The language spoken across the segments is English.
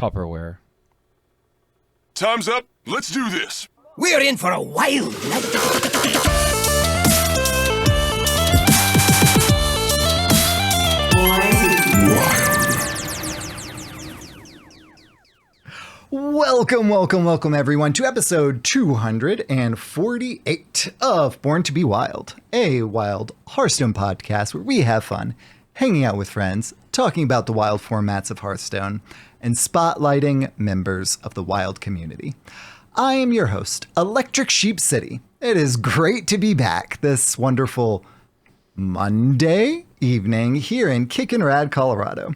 Tupperware. Time's up. Let's do this. We're in for a wild night. Welcome, everyone, to episode 248 of Born to be Wild, a wild Hearthstone podcast where we have fun, hanging out with friends, talking about the wild formats of Hearthstone, and spotlighting members of the wild community. I am your host, ElectricSheepCity. It is great to be back this wonderful Monday evening here in Kickin' Rad, Colorado.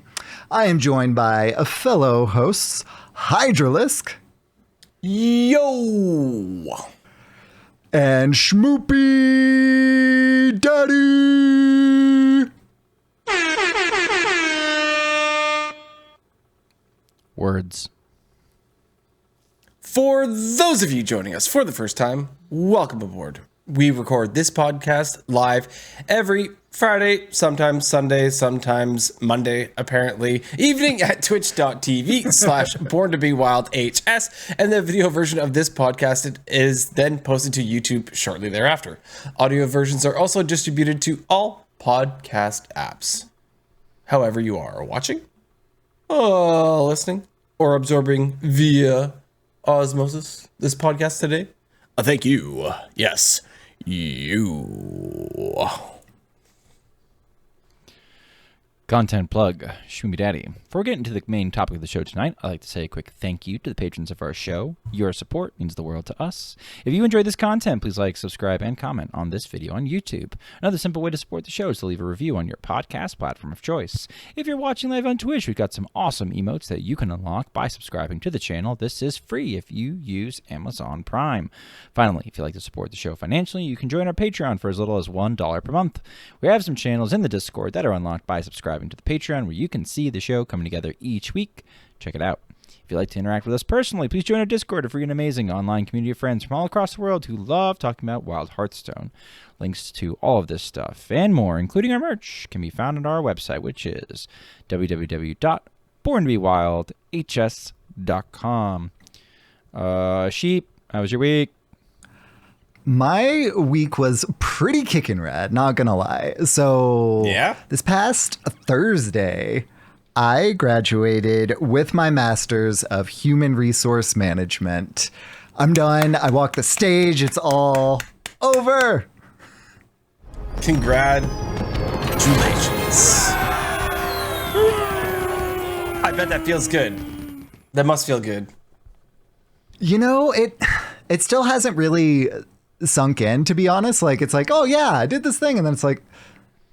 I am joined by a fellow hosts, Hydralisk. Yo! And Schmoopydady. Words. For those of you joining us for the first time, welcome aboard. We record this podcast live every Friday, sometimes Sunday, sometimes Monday, apparently, evening at twitch.tv/borntobewildhs, and the video version of this podcast is then posted to YouTube shortly thereafter. Audio versions are also distributed to all podcast apps. However you are watching, listening, or absorbing via osmosis this podcast today, thank you. Yes, you. Content plug, Schmoopydady. Before we get into the main topic of the show tonight, I'd like to say a quick thank you to the patrons of our show. Your support means the world to us. If you enjoyed this content, please like, subscribe, and comment on this video on YouTube. Another simple way to support the show is to leave a review on your podcast platform of choice. If you're watching live on Twitch, we've got some awesome emotes that you can unlock by subscribing to the channel. This is free if you use Amazon Prime. Finally, if you'd like to support the show financially, you can join our Patreon for as little as $1 per month. We have some channels in the Discord that are unlocked by subscribing to the Patreon, where you can see the show coming together each week. Check it out. If you'd like to interact with us personally, please join our Discord, a free and amazing online community of friends from all across the world who love talking about wild Hearthstone. Links to all of this stuff and more, including our merch, can be found on our website, which is www.borntobewildhs.com. Sheep, how was your week? My week was pretty kickin' rad, not gonna lie. So Yeah? This past Thursday, I graduated with my master's of human resource management. I'm done. I walked the stage. It's all over. Congratulations. I bet that feels good. That must feel good. You know, it still hasn't really sunk in, to be honest. Like, it's like, oh yeah, I did this thing, and then it's like,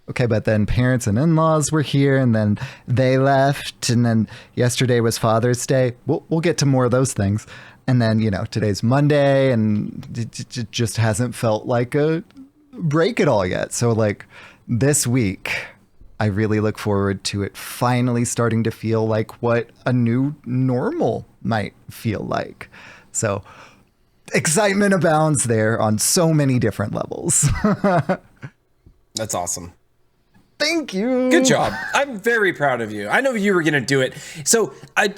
okay, but then parents and in-laws were here, and then they left, and then yesterday was Father's Day. We'll get to more of those things, and then, you know, today's Monday, and it just hasn't felt like a break at all yet. So like this week, I really look forward to it finally starting to feel like what a new normal might feel like. So excitement abounds there on so many different levels. That's awesome. Thank you. Good job. I'm very proud of you. I know you were going to do it. So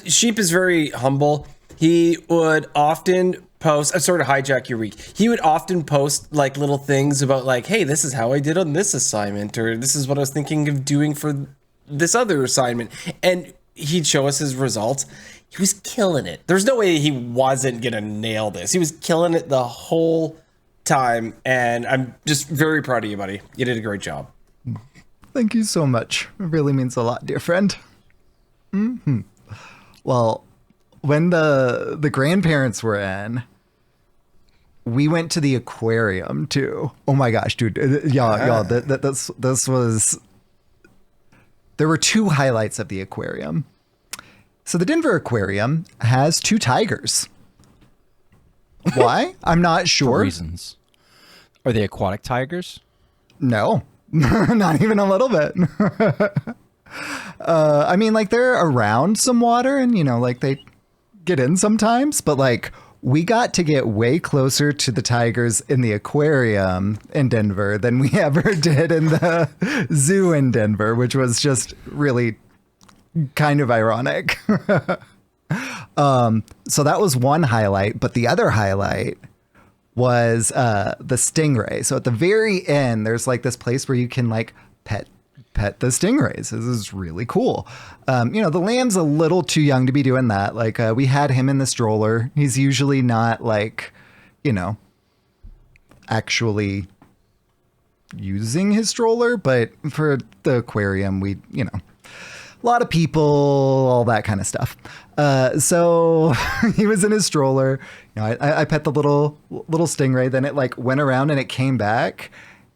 Sheep is very humble. He would often post, I sort of hijack your week. He would often post like little things about like, hey, this is how I did on this assignment, or this is what I was thinking of doing for this other assignment. And he'd show us his results. He was killing it. There's no way he wasn't going to nail this. He was killing it the whole time. And I'm just very proud of you, buddy. You did a great job. Thank you so much. It really means a lot, dear friend. Mm-hmm. Well, when the grandparents were in, we went to the aquarium too. Oh my gosh, dude. Y'all, this was... There were two highlights of the aquarium. So the Denver Aquarium has two tigers. Why? I'm not sure. For reasons. Are they aquatic tigers? No, not even a little bit. I mean, like, they're around some water and, you know, like, they get in sometimes, but like, we got to get way closer to the tigers in the aquarium in Denver than we ever did in the zoo in Denver, which was just really kind of ironic. So that was one highlight, but the other highlight was the stingray. So at the very end, there's like this place where you can like pet the stingrays. This is really cool. The lamb's a little too young to be doing that. Like we had him in the stroller. He's usually not like, actually using his stroller, but for the aquarium, we, a lot of people, all that kind of stuff. So he was in his stroller. I pet the little stingray. Then it like went around and it came back,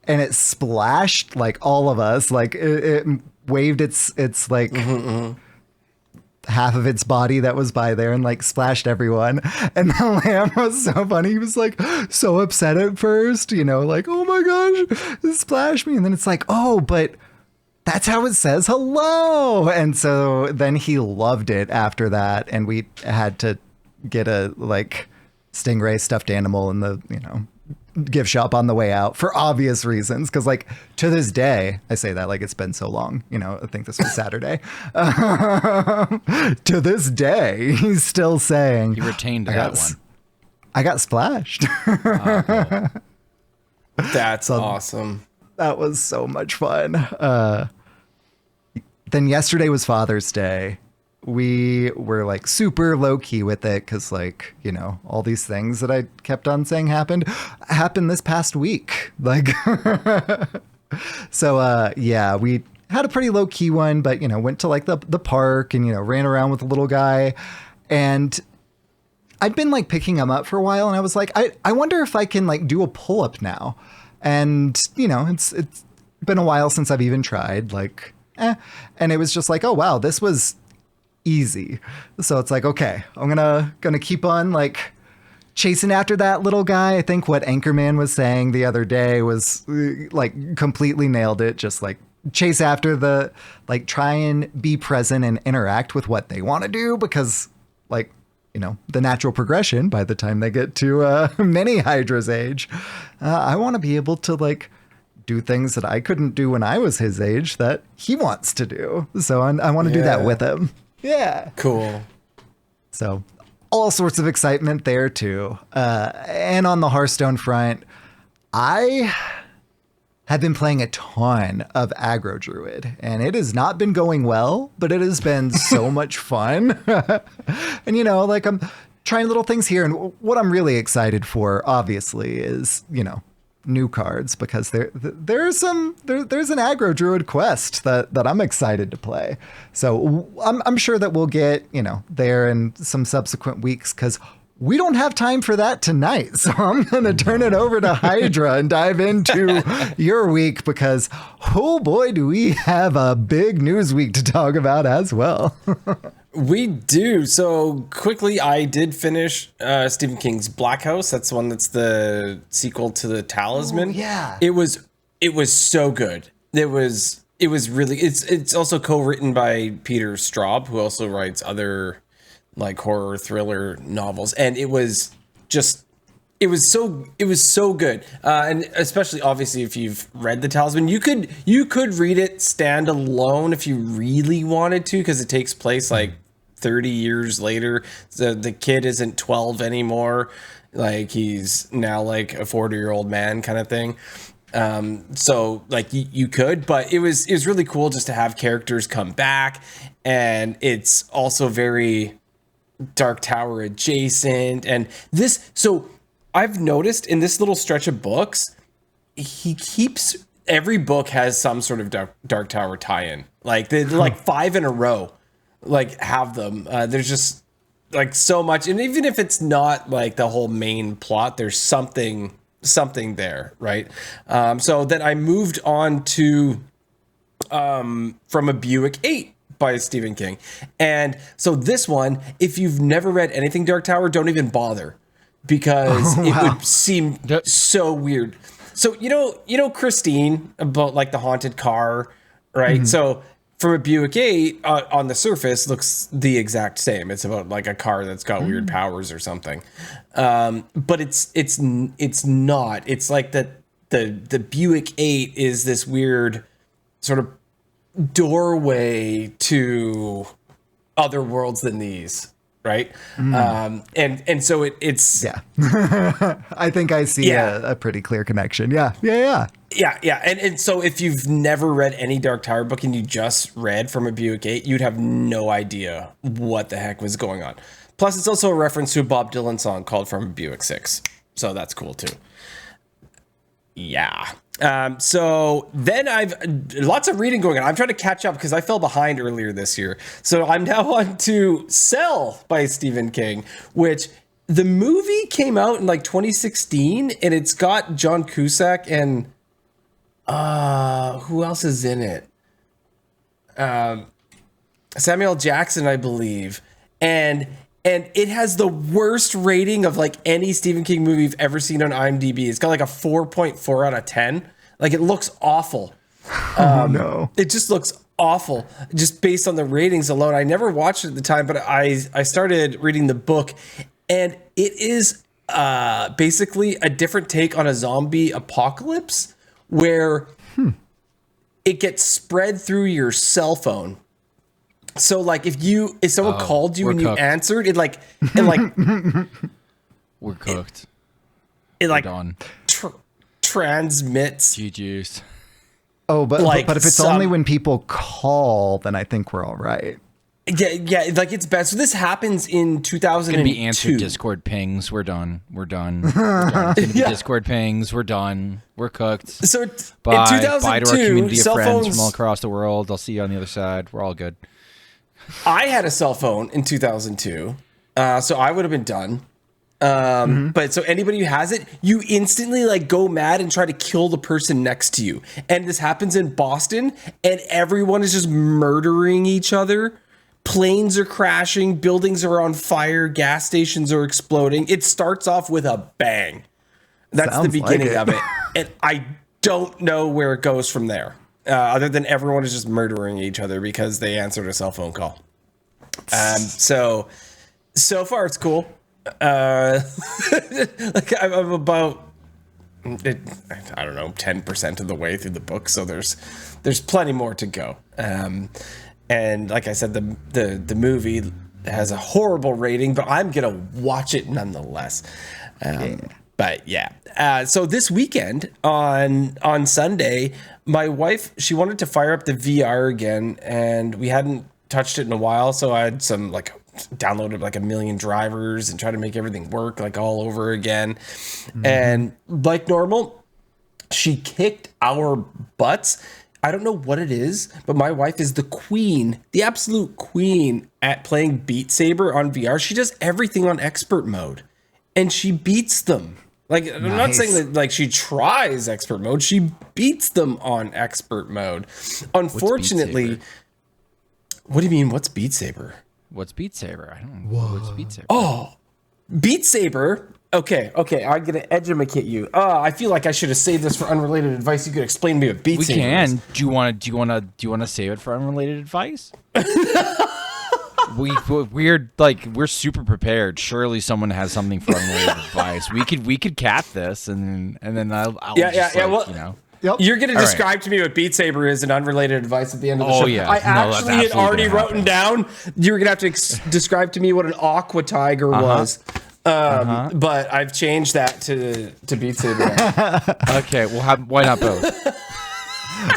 and it splashed like all of us. Like it waved its like half of its body that was by there and like splashed everyone. And the lamb was so funny. He was like so upset at first, like, oh my gosh, it splashed me. And then it's like, oh, but that's how it says hello. And so then he loved it after that. And we had to get a like stingray stuffed animal in the, gift shop on the way out for obvious reasons. Cause like to this day, I say that like it's been so long, I think this was Saturday. To this day, he's still saying He retained that one. I got splashed. That's awesome. That was so much fun. Then yesterday was Father's Day. We were like super low key with it because like, all these things that I kept on saying happened this past week. Like, so yeah, we had a pretty low key one, but went to like the park and, ran around with the little guy. And I'd been like picking him up for a while, and I was like, I wonder if I can like do a pull up now. And, it's been a while since I've even tried, like, and it was just like, oh wow, this was easy. So it's like, okay, I'm gonna keep on like chasing after that little guy. I think what Anchorman was saying the other day was like completely nailed it. Just like chase after the, like, try and be present and interact with what they want to do, because like, the natural progression by the time they get to mini Hydra's age, I want to be able to like do things that I couldn't do when I was his age that he wants to do. So I want to do that with him. Yeah. Cool. So all sorts of excitement there too. And on the Hearthstone front, I have been playing a ton of Aggro Druid, and it has not been going well, but it has been so much fun. And, like I'm trying little things here. And what I'm really excited for, obviously, is, new cards, because there's an Aggro Druid quest that I'm excited to play. So I'm sure that we'll get, there in some subsequent weeks, because we don't have time for that tonight. So I'm going to turn it over to Hydra and dive into your week, because, oh boy, do we have a big news week to talk about as well. We do. So quickly, I did finish Stephen King's Black House. That's the one that's the sequel to The Talisman. Oh, yeah. It was so good. It was really, it's also co-written by Peter Straub, who also writes other like horror thriller novels. And it was so good. And especially obviously if you've read The Talisman, you could read it stand alone if you really wanted to, because it takes place like 30 years later. The kid isn't 12 anymore. Like he's now like a 40-year-old man kind of thing. So like you could, but it was really cool just to have characters come back. And it's also very Dark Tower adjacent. And so I've noticed in this little stretch of books, every book has some sort of Dark Tower tie-in. Like they're like 5 in a row, like have them. There's just like so much. And even if it's not like the whole main plot, there's something there. Right. So then I moved on to, From a Buick 8 by Stephen King. And so this one, if you've never read anything Dark Tower, don't even bother, because it would seem so weird. So, you know, Christine, about like the haunted car, right? Mm-hmm. So From a Buick 8 on the surface looks the exact same. It's about like a car that's got weird powers or something. But it's not. It's like the Buick 8 is this weird sort of doorway to other worlds than these, right? And so it's Yeah. I think I see a pretty clear connection. Yeah. And so if you've never read any Dark Tower book and you just read From a Buick 8, you'd have no idea what the heck was going on. Plus, it's also a reference to a Bob Dylan song called From a Buick 6. So that's cool too. Yeah. So then I've lots of reading going on. I'm trying to catch up because I fell behind earlier this year. So I'm now on to Cell by Stephen King, which the movie came out in like 2016 and it's got John Cusack and who else is in it? Samuel Jackson, I believe. And it has the worst rating of like any Stephen King movie you've ever seen on IMDb. It's got like a 4.4 out of 10. Like it looks awful. No. It just looks awful just based on the ratings alone. I never watched it at the time, but I started reading the book and it is basically a different take on a zombie apocalypse where it gets spread through your cell phone. So like if someone called you and you answered, it like We're cooked. it like We're done. Transmits. GG's. Oh, but Like if it's only when people call, then I think we're all right. Yeah, like it's bad. So this happens in 2002. Gonna be answered Discord pings. We're done. We're done. We're done. It's gonna be Discord pings. We're done. We're cooked. So in Bye. 2002, Bye to our community of cell friends phones, from all across the world. I'll see you on the other side. We're all good. I had a cell phone in 2002, so I would have been done. But so anybody who has it, you instantly like go mad and try to kill the person next to you. And this happens in Boston, and everyone is just murdering each other. Planes are crashing, buildings are on fire, gas stations are exploding. It starts off with a bang. That's Sounds the beginning like of it. And I don't know where it goes from there. Other than everyone is just murdering each other because they answered a cell phone call. So far it's cool. Like I'm about, I don't know, 10% of the way through the book. So there's plenty more to go. And like I said, the movie has a horrible rating, but I'm going to watch it nonetheless. But yeah. So this weekend on Sunday, my wife, she wanted to fire up the VR again, and we hadn't touched it in a while. So I had downloaded like a million drivers and tried to make everything work like all over again. And like normal, she kicked our butts. I don't know what it is, but my wife is the queen, the absolute queen at playing Beat Saber on VR. She does everything on expert mode and she beats them. Like, I'm not saying that like she tries expert mode. She beats them on expert mode. Unfortunately, what do you mean? What's Beat Saber? What's Beat Saber? I don't know. What's Beat Saber? Oh, Beat Saber. Okay. I'm gonna educate you. I feel like I should have saved this for unrelated advice. You could explain to me what Beat Saber is. We can. Do you want to save it for unrelated advice? we're super prepared. Surely someone has something for unrelated advice. We could cap this and then I'll Well, you know. Yep. You're going to describe to me what Beat Saber is and unrelated advice at the end of the show. Oh, yeah. I No, that's actually had absolutely already gonna written down. You were going to have to describe to me what an Aqua Tiger was. But I've changed that to Beat Saber. Okay, well, why not both?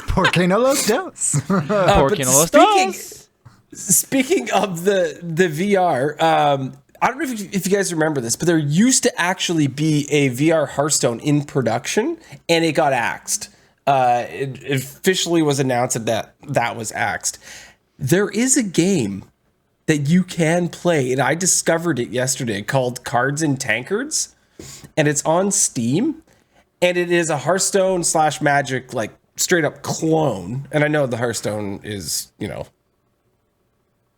Por qué no los dos? Por qué no los dos? Speaking of the VR, I don't know if you guys remember this, but there used to actually be a VR Hearthstone in production, and it got axed. It officially was announced that was axed. There is a game that you can play, and I discovered it yesterday, called Cards and Tankards, and it's on Steam, and it is a Hearthstone / Magic, like straight up clone. And I know the Hearthstone is,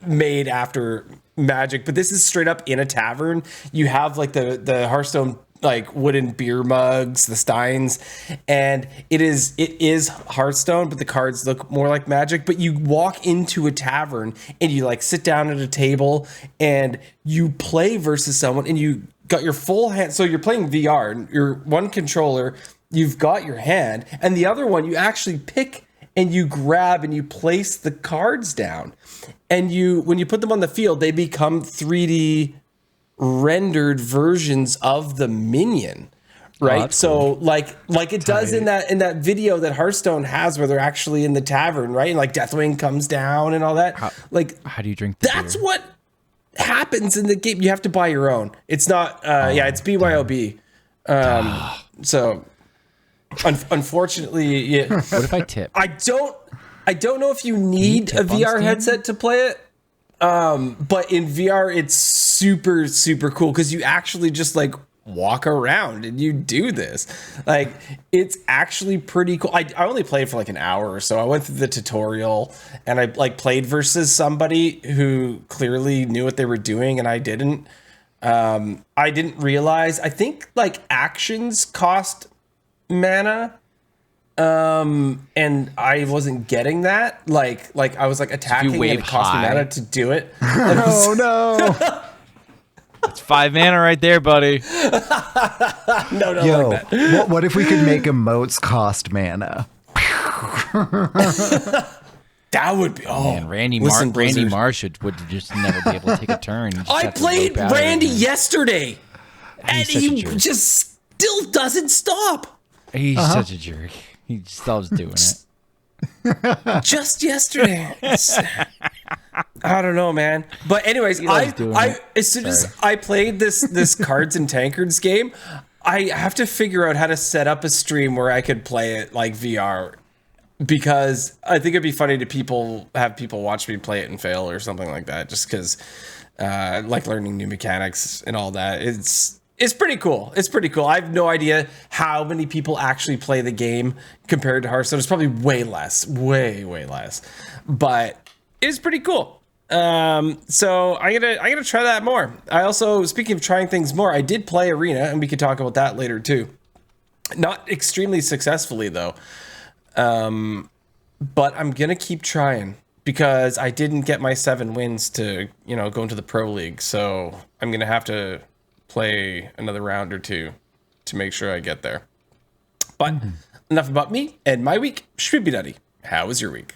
made after Magic, but this is straight up in a tavern. You have like the Hearthstone like wooden beer mugs, the steins, and it is Hearthstone, but the cards look more like Magic. But you walk into a tavern and you like sit down at a table and you play versus someone, and you got your full hand. So you're playing VR, and your one controller, you've got your hand, and the other one you actually pick and you grab and you place the cards down, and when you put them on the field, they become 3D rendered versions of the minion. Right. That's so like it does in that video that Hearthstone has where they're actually in the tavern, right? And like Deathwing comes down and all that. How do you drink the that's beer? what happens in the game. You have to buy your own. It's not it's BYOB. So unfortunately, yeah. What if I tip? I don't know if you need a VR headset to play it. But in VR it's super, super cool because you actually just like walk around and you do this. Like, it's actually pretty cool. I only played for like an hour or so. I went through the tutorial and I like played versus somebody who clearly knew what they were doing and I didn't. I didn't realize, I think like actions cost mana. And I wasn't getting that. Like I was like attacking and it cost me mana to do it. Oh no. It's 5 mana right there, buddy. No, Yo, like that. what if we could make emotes cost mana? That would be Man, Randy Blizzard. Marsh would just never be able to take a turn. I played Randy yesterday, and He's such a he jerk. just still doesn't stop. He's such a jerk. He just loves doing it. Just yesterday. I don't know, man. But anyways, loves doing it. as soon as I played this Cards and Tankards game, I have to figure out how to set up a stream where I could play it like VR, because I think it'd be funny to have people watch me play it and fail or something like that, just because like learning new mechanics and all that. It's pretty cool. It's pretty cool. I have no idea how many people actually play the game compared to Hearthstone. It's probably way less, but it's pretty cool. So I'm gonna try that more. I also, speaking of trying things more, I did play Arena, and we could talk about that later too. Not extremely successfully though. But I'm gonna keep trying because I didn't get my 7 wins to, go into the pro league. So I'm gonna have to play another round or two to make sure I get there. But enough about me and my week. Schmoopydady, how was your week?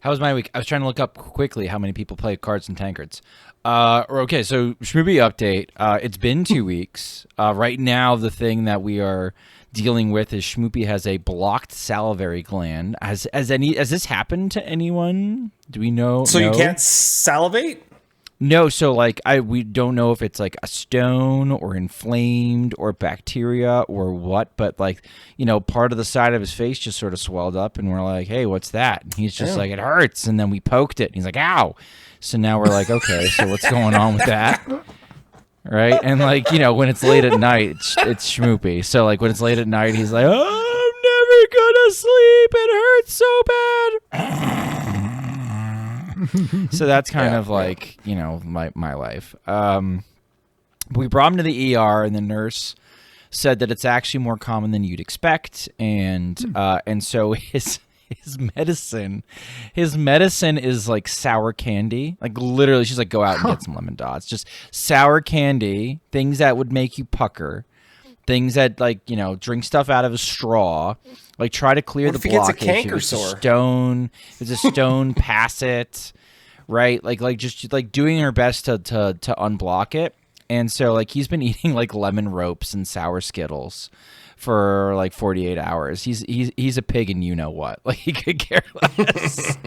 How was my week? I was trying to look up quickly how many people play Cards and Tankards. Okay, so Schmoopy update. It's been 2 weeks. Right now, the thing that we are dealing with is Schmoopy has a blocked salivary gland. Has this happened to anyone? Do we know? So no? you can't salivate? No, so like we don't know if it's like a stone or inflamed or bacteria or what, but like, part of the side of his face just sort of swelled up and we're like, hey, what's that? And he's just like, it hurts. And then we poked it and he's like, ow. So now we're like, okay, so what's going on with that? Right? And like, when it's late at night, it's Schmoopy. So like when it's late at night, he's like, oh, I'm never gonna sleep. It hurts so bad. So that's kind of like, my life. We brought him to the ER and the nurse said that it's actually more common than you'd expect. And so his medicine is like sour candy. Like literally she's like, go out and get some lemon dots. Just sour candy, things that would make you pucker. Things that like, drink stuff out of a straw, like try to clear the blockage. It's a canker sore. If it's a stone, pass it, right? Like just like doing her best to unblock it. And so like he's been eating like lemon ropes and sour Skittles for like 48 hours. He's a pig and you know what? Like he could care less.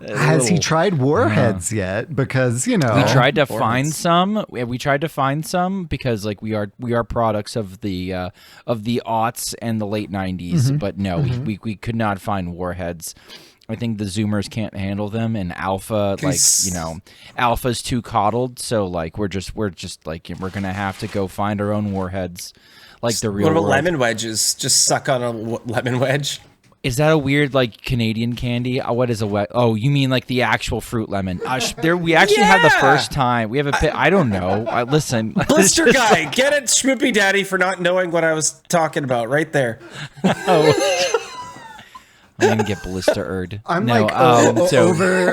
Has he tried warheads yet? Because we tried to find some. We tried to find some because like we are products of the aughts and the late 90s. But no, we could not find warheads. I think the Zoomers can't handle them, and Alpha, like Alpha's too coddled. So like we're just like we're gonna have to go find our own warheads, like the real. What about world. lemon wedges? Just suck on a lemon wedge. Is that a weird like Canadian candy? What is a wet? Oh, you mean like the actual fruit lemon? There, we actually had the first time. We have I don't know. Listen, Blister guy, get it, Schmoopydady, for not knowing what I was talking about right there. Oh I'm gonna get ballista-erd. I'm no, like so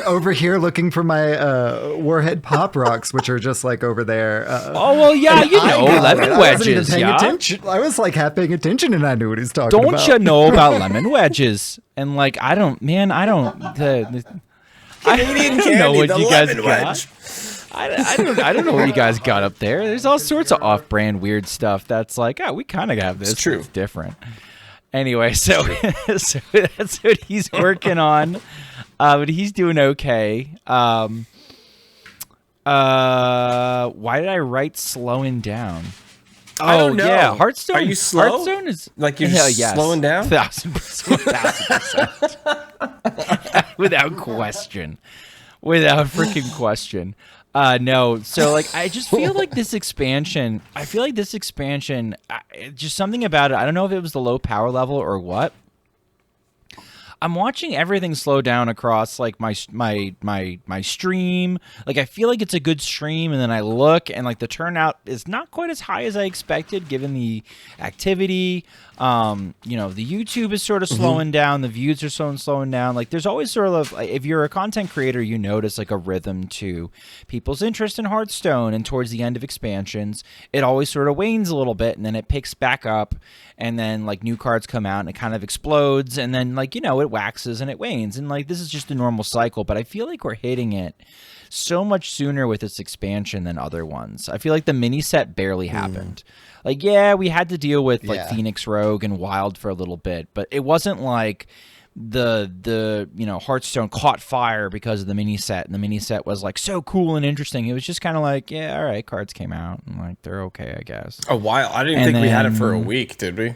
over here looking for my Warhead Pop Rocks, which are just like over there. oh well, yeah, you know, lemon I wasn't even wedges. paying Yeah, attention. I was like half paying attention, and I knew what he's talking about. don't you know about lemon wedges? And like, I don't. I don't know what you guys got. I don't know what you guys got up there. There's all sorts of off-brand weird stuff that's like, oh, we kind of have this. It's true. It's different. Anyway, so that's what he's working on. But he's doing okay. Why did I write slowing down? I don't know. Yeah, Hearthstone. Are you slow? Hearthstone is Like you're just yes. slowing down? 1000%. Without question. Without freaking question. No, so like I just feel like this expansion. Just something about it. I don't know if it was the low power level or what. I'm watching everything slow down across like my stream. Like I feel like it's a good stream, and then I look and like the turnout is not quite as high as I expected given the activity. The YouTube is sort of slowing down, the views are slowing down. Like there's always sort of like, if you're a content creator, you notice like a rhythm to people's interest in Hearthstone, and towards the end of expansions, it always sort of wanes a little bit and then it picks back up, and then like new cards come out and it kind of explodes, and then like it waxes and it wanes, and like this is just a normal cycle. But I feel like we're hitting it so much sooner with this expansion than other ones. I feel like the mini set barely happened. Like, yeah, we had to deal with like Phoenix Rogue and Wild for a little bit, but it wasn't like the Hearthstone caught fire because of the mini set, and the mini set was like so cool and interesting. It was just kind of like, yeah, all right, cards came out and like they're okay, I guess. A while. I didn't think we had it for a week, did we?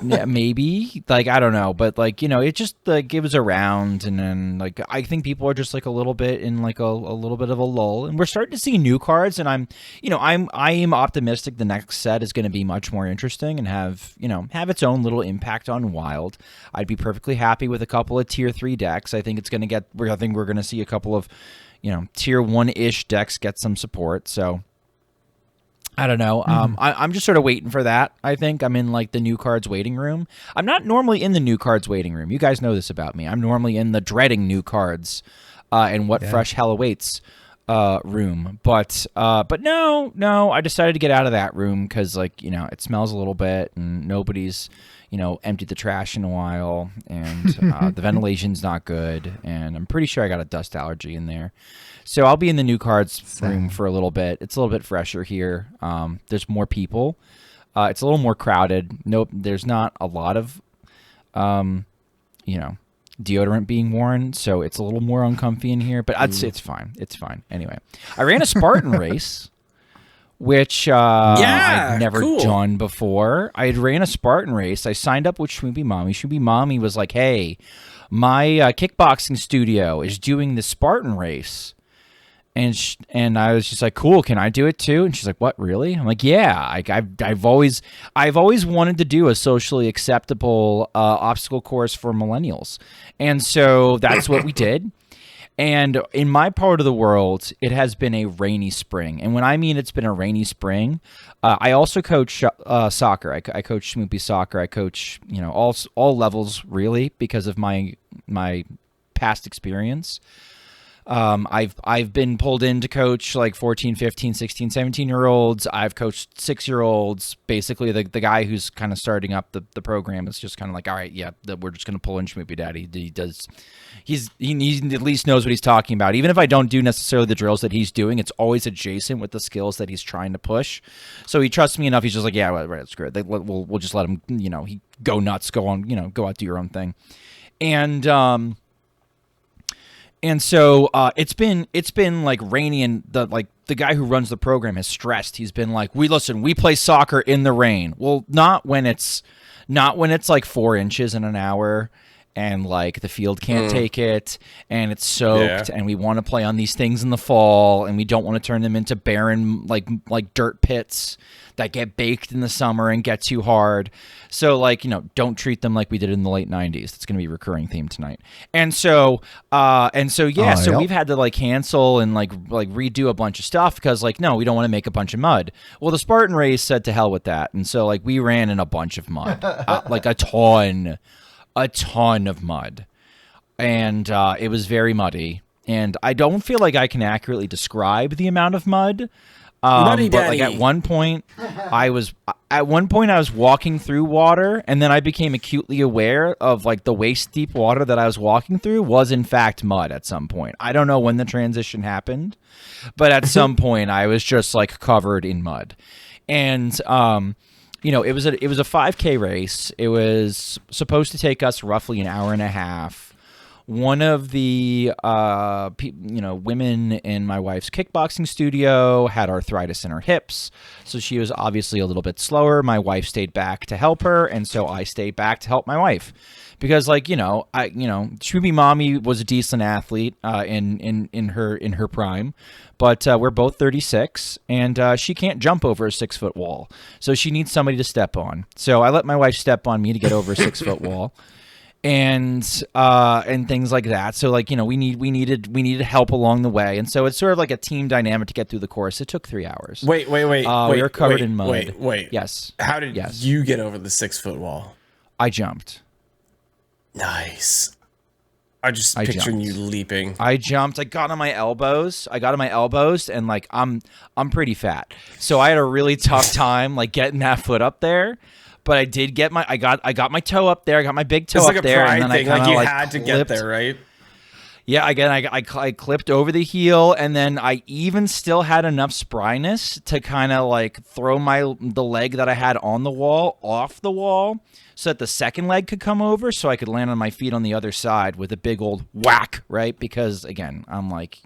Yeah, maybe, like I don't know, but like it just like it was around, and then like I think people are just like a little bit in like a little bit of a lull, and we're starting to see new cards, and I am optimistic the next set is going to be much more interesting and have its own little impact on Wild. I'd be perfectly happy with a couple of tier 3 decks. I think we're going to see a couple of tier 1-ish decks get some support. So I don't know. I'm just sort of waiting for that. I think I'm in like the new cards waiting room. I'm not normally in the new cards waiting room. You guys know this about me. I'm normally in the dreading new cards and what fresh hell awaits room. But no, I decided to get out of that room because like it smells a little bit, and nobody's emptied the trash in a while, and the ventilation's not good, and I'm pretty sure I got a dust allergy in there. So I'll be in the new cards room for a little bit. It's a little bit fresher here. There's more people. It's a little more crowded. Nope, there's not a lot of, deodorant being worn, so it's a little more uncomfy in here. But I'd say it's fine. It's fine. Anyway, I ran a Spartan race, which I'd never done before. I had ran a Spartan race. I signed up with Schmoopy Mommy. Schmoopy Mommy was like, "Hey, my kickboxing studio is doing the Spartan race." And I was just like, cool, can I do it too? And she's like, what, really? I'm like, yeah. I've always wanted to do a socially acceptable obstacle course for millennials, and so that's what we did. And in my part of the world, it has been a rainy spring. And when I mean it's been a rainy spring, I also coach soccer. I coach Schmoopy soccer. I coach all levels really because of my past experience. I've been pulled in to coach like 14, 15, 16, 17-year-olds. I've coached 6-year-olds. Basically, the guy who's kind of starting up the program is just kind of like, all right, yeah, we're just going to pull in Schmoopydady. He at least knows what he's talking about. Even if I don't do necessarily the drills that he's doing, it's always adjacent with the skills that he's trying to push. So he trusts me enough. He's just like, yeah, right, it's great. We'll just let him, he go nuts, go on, go out, do your own thing. And so it's been like rainy, and the guy who runs the program is stressed. He's been like, we play soccer in the rain. Well, not when it's like 4 inches in an hour, and like the field can't take it, and it's soaked, and we want to play on these things in the fall, and we don't want to turn them into barren like dirt pits that get baked in the summer and get too hard. So don't treat them like we did in the late 90s. That's going to be a recurring theme tonight. So we've had to like cancel and like redo a bunch of stuff because no, we don't want to make a bunch of mud. Well, the Spartan race said to hell with that. And so we ran in a bunch of mud, like a ton a ton of mud, and it was very muddy. And I don't feel like I can accurately describe the amount of mud. Muddy but like Daddy. at one point I was walking through water, and then I became acutely aware of like the waist deep water that I was walking through was in fact mud at some point. I don't know when the transition happened, but at some point I was just like covered in mud. And you know, it was a 5K race. It was supposed to take us roughly an hour and a half. One of the women in my wife's kickboxing studio had arthritis in her hips, so she was obviously a little bit slower. My wife stayed back to help her, and so I stayed back to help my wife, because Shmoopy Mommy was a decent athlete in her prime, but we're both 36, and she can't jump over a 6-foot wall, so she needs somebody to step on. So I let my wife step on me to get over a 6-foot wall. And things like that. So like, we needed help along the way, and so it's sort of like a team dynamic to get through the course. It took 3 hours. Wait. We were covered in mud. Wait. Yes. How did you get over the 6-foot wall? I jumped. Nice. I'm just picturing you leaping. I jumped. I got on my elbows, and like I'm pretty fat, so I had a really tough time like getting that foot up there. But I did get I got my toe up there. I got my big toe it's up there. It's like a and pride then thing. I Like you like had to clipped. get there, right? Yeah, again, I clipped over the heel, and then I even still had enough spryness to kind of like throw the leg that I had on the wall off the wall, so that the second leg could come over, so I could land on my feet on the other side with a big old whack, right? Because again, I'm like,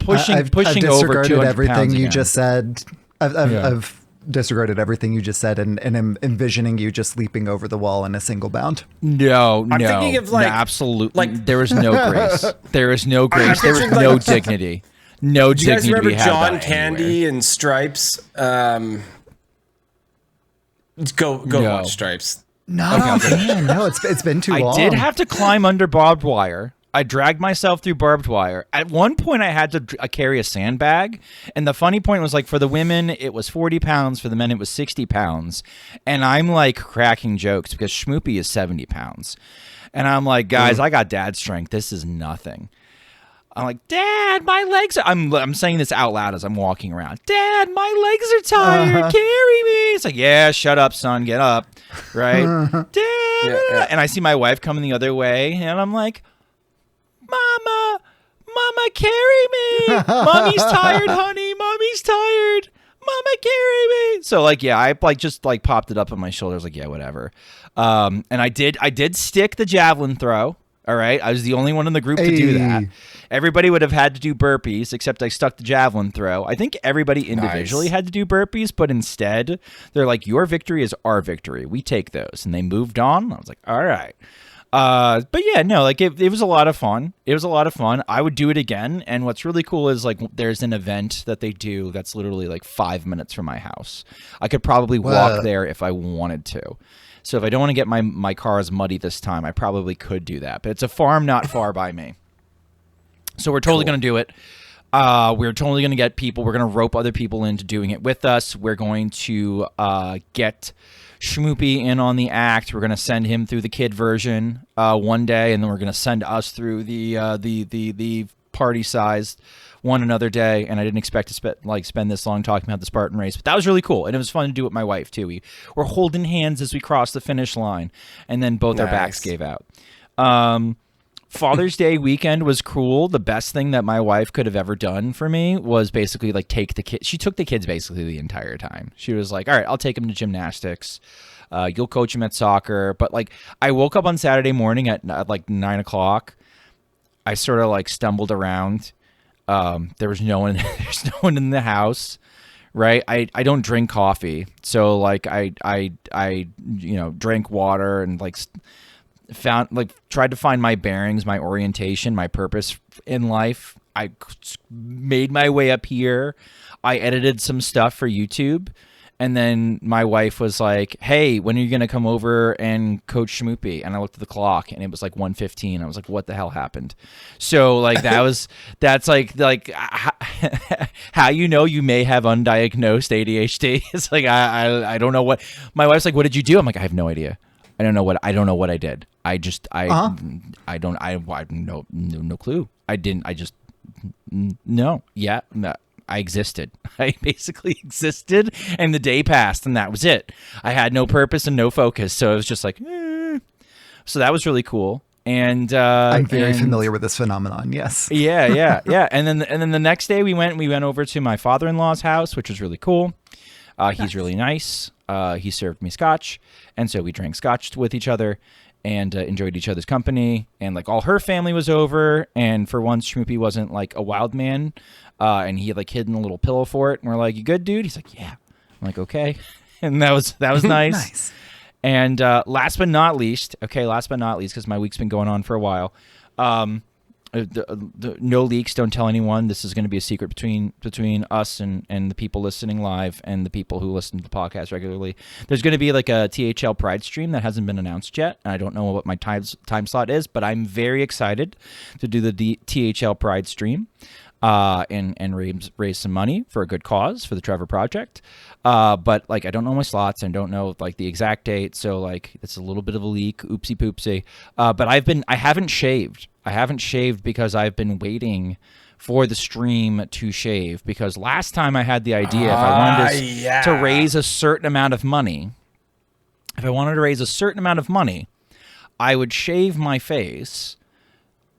pushing I've over disregarded 200 everything pounds you again. just said. I've disregarded everything you just said, and am envisioning you just leaping over the wall in a single bound. No, I'm thinking of like absolutely. like There is no grace. There is no grace. There is picturing, no like- dignity. No Do you guys dignity to remember be had John about Candy anywhere. and Stripes? Go No. watch Stripes. No, man, no, it's been too long. I did have to climb under barbed wire. I dragged myself through barbed wire. At one point, I had to carry a sandbag. And the funny point was, like, for the women, it was 40 pounds. For the men, it was 60 pounds. And I'm, like, cracking jokes because Schmoopy is 70 pounds. And I'm like, guys, I got dad strength. This is nothing. I'm like, Dad, my legs are... I'm saying this out loud as I'm walking around. Dad, my legs are tired. Carry me. It's like, yeah, shut up, son. Get up. Right? Dad. Yeah. And I see my wife coming the other way. And I'm like... Mama, carry me. Mommy's tired, honey. Mommy's tired. Mama, carry me. So like, yeah, I like just like popped it up on my shoulders, like, yeah, whatever. And I did stick the javelin throw. All right, I was the only one in the group to do that. Everybody would have had to do burpees, except I stuck the javelin throw. I think everybody individually had to do burpees, but instead they're like, your victory is our victory. We take those, and they moved on. I was like, all right. But yeah, no, like it was a lot of fun. It was a lot of fun. I would do it again. And what's really cool is like there's an event that they do that's literally like 5 minutes from my house. I could probably walk there if I wanted to. So if I don't want to get my cars muddy this time, I probably could do that. But it's a farm not far by me. So we're totally going to do it. We're totally going to get people. We're going to rope other people into doing it with us. We're going to get Schmoopy in on the act. We're going to send him through the kid version one day, and then we're going to send us through the party-sized one another day. And I didn't expect to spend this long talking about the Spartan race, but that was really cool, and it was fun to do with my wife too. We were holding hands as we crossed the finish line, and then both our backs gave out. Father's Day weekend was cool. The best thing that my wife could have ever done for me was basically like take the kids. She took the kids basically the entire time. She was like, all right, I'll take them to gymnastics. You'll coach them at soccer. But like I woke up on Saturday morning at like 9 o'clock. I sort of like stumbled around. There was no one. There's no one in the house. Right. I don't drink coffee. So like I drank water and like tried to find my bearings, my orientation, my purpose in life. I made my way up here. I edited some stuff for YouTube, and then my wife was like, "Hey, when are you gonna come over and coach Schmoopy?" And I looked at the clock, and it was like 1:15. I was like, "What the hell happened?" So like that's like how you may have undiagnosed ADHD. It's like I don't know what. My wife's like, "What did you do?" I'm like, "I have no idea." I don't know what I did. I just I no clue. I didn't. I just no. Yeah. No. I existed. I basically existed, and the day passed, and that was it. I had no purpose and no focus, so it was just like, So that was really cool. And I'm very familiar with this phenomenon. Yes. Yeah. And then the next day we went over to my father-in-law's house, which was really cool. He's really nice. He served me scotch, and so we drank scotch with each other and enjoyed each other's company. And like all her family was over, and for once Schmoopy wasn't like a wild man, and he had like hidden a little pillow for it. And we're like, "You good, dude?" He's like, "Yeah." I'm like, "Okay," and that was nice. Nice. And last but not least, because my week's been going on for a while, no leaks, don't tell anyone. This is going to be a secret between us and the people listening live and the people who listen to the podcast regularly. There's going to be like a THL Pride stream that hasn't been announced yet, and I don't know what my time slot is, but I'm very excited to do the THL Pride stream. And raise some money for a good cause for the Trevor Project. But like, I don't know my slots and don't know like the exact date. So like, it's a little bit of a leak, oopsie poopsie. But I haven't shaved. I haven't shaved because I've been waiting for the stream to shave, because last time I had the idea, if I wanted to raise a certain amount of money, I would shave my face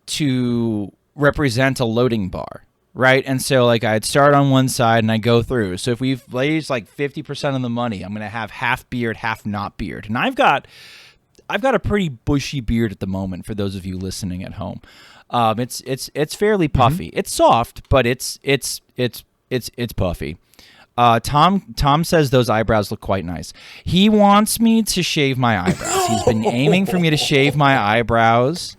to represent a loading bar. Right. And so like I'd start on one side and I go through. So if we've raised like 50% of the money, I'm going to have half beard, half not beard. And I've got a pretty bushy beard at the moment for those of you listening at home. It's fairly puffy. Mm-hmm. It's soft, but it's puffy. Tom says those eyebrows look quite nice. He wants me to shave my eyebrows. He's been aiming for me to shave my eyebrows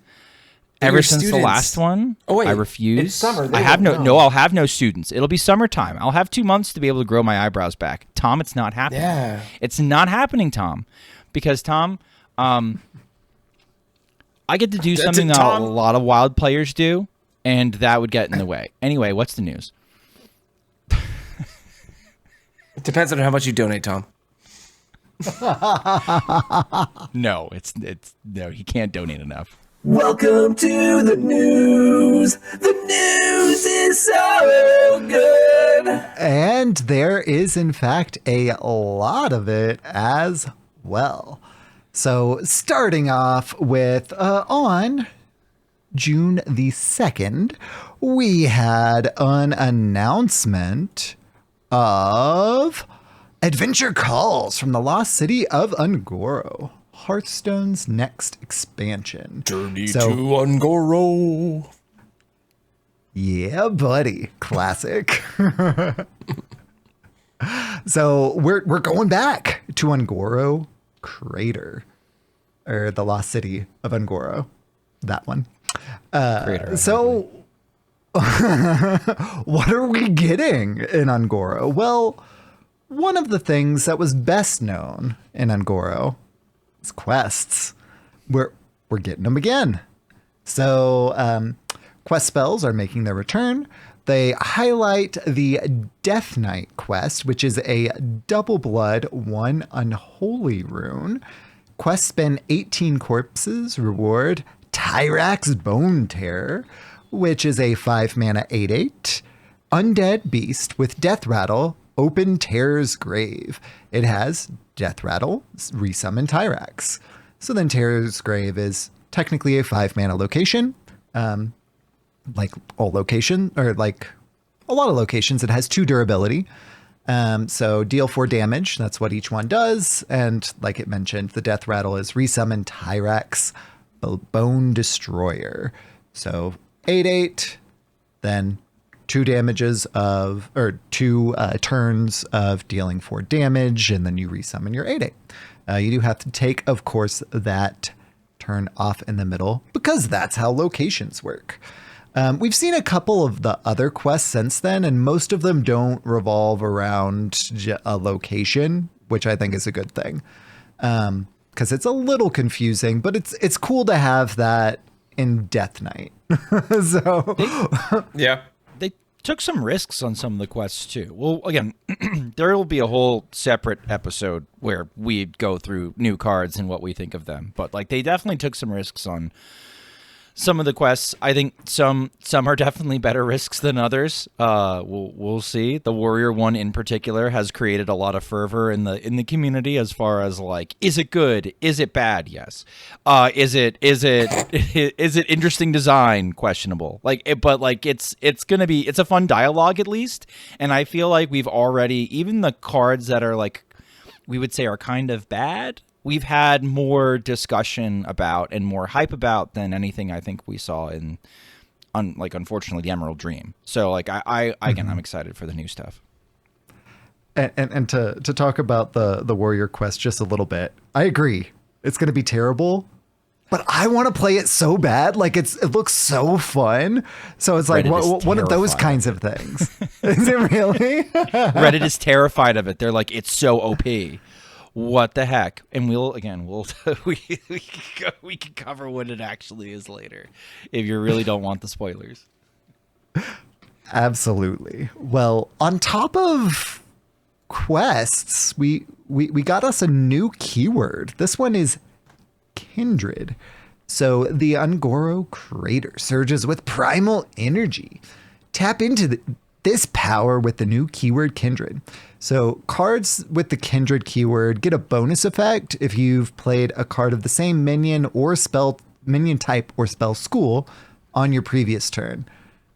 ever since the last one. Oh wait, I refuse. It's summer. I'll have no students. It'll be summertime. I'll have 2 months to be able to grow my eyebrows back. Tom, it's not happening. Yeah. It's not happening, Tom. Because Tom, I get to do something that a lot of wild players do, and that would get in the way. Anyway, what's the news? It depends on how much you donate, Tom. No, no, he can't donate enough. Welcome to the news. The news is so good. And there is, in fact, a lot of it as well. So starting off with on June the 2nd, we had an announcement of adventure calls from the lost city of Ungoro, Hearthstone's next expansion. Journey to Ungoro. Yeah, buddy. Classic. So we're going back to Ungoro Crater, or the lost city of Ungoro. That one. So what are we getting in Ungoro? Well, one of the things that was best known in Ungoro is quests. We're getting them again. So quest spells are making their return. They highlight the Death Knight quest, which is a double blood, 1 unholy rune. Quest spend 18 corpses, reward Tyrax Bone Terror, which is a 5 mana 8/8. Undead beast with Death Rattle, open Terror's Grave. It has Death Rattle, resummon Tyrax. So then Terror's Grave is technically a 5 mana location. Like all location, or like a lot of locations, it has 2 durability. So deal 4 damage. That's what each one does. And like it mentioned, the Death Rattle is resummon Tyrax Bone Destroyer. So 8/8, then 2 damages of, or 2 turns of dealing 4 damage, and then you resummon your 8/8. You do have to take, of course, that turn off in the middle, because that's how locations work. We've seen a couple of the other quests since then, and most of them don't revolve around a location, which I think is a good thing. Because it's a little confusing, but it's cool to have that in Death Knight. So yeah. took some risks on some of the quests too. Well, again, there will be a whole separate episode where we go through new cards and what we think of them. But like, they definitely took some risks on some of the quests. I think some are definitely better risks than others. We'll see. The warrior one in particular has created a lot of fervor in the community as far as like, is it good? Is it bad? Yes. Is it interesting design? Questionable. But it's a fun dialogue at least. And I feel like we've already, even the cards that are like, we would say are kind of bad, we've had more discussion about and more hype about than anything I think we saw in, unfortunately, the Emerald Dream. So like again, I'm excited for the new stuff. And to talk about the warrior quest just a little bit, I agree. It's going to be terrible, but I want to play it so bad. Like it looks so fun. So it's like one of those kinds of things. Is it really? Reddit is terrified of it. They're like, it's so OP. What the heck? And we can cover what it actually is later if you really don't want the spoilers. Absolutely. Well, on top of quests, we got us a new keyword. This one is Kindred. So the Ungoro Crater surges with primal energy. Tap into this power with the new keyword Kindred. So cards with the Kindred keyword get a bonus effect if you've played a card of the same minion type or spell school on your previous turn.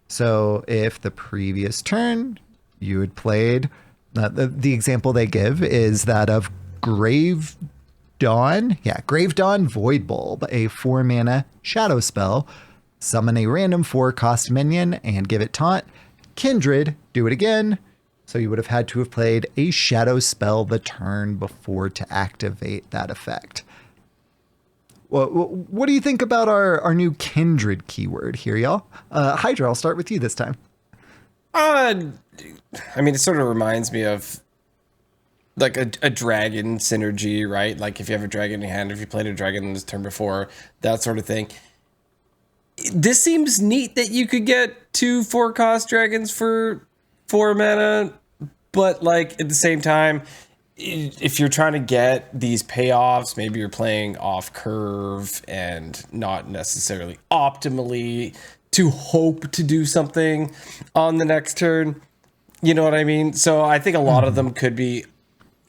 So if the previous turn you had played, the example they give is that of Grave Dawn Void Bulb, a 4-mana shadow spell. Summon a random 4-cost minion and give it taunt. Kindred, do it again. So you would have had to have played a shadow spell the turn before to activate that effect. Well, what do you think about our new Kindred keyword here, y'all? Hydra, I'll start with you this time. I mean, it sort of reminds me of like a dragon synergy, right? Like if you have a dragon in your hand, if you played a dragon this turn before, that sort of thing. This seems neat that you could get 2 4-cost dragons for 4 mana, but like at the same time, if you're trying to get these payoffs, maybe you're playing off curve and not necessarily optimally to hope to do something on the next turn. You know what I mean? So I think a lot of them could be,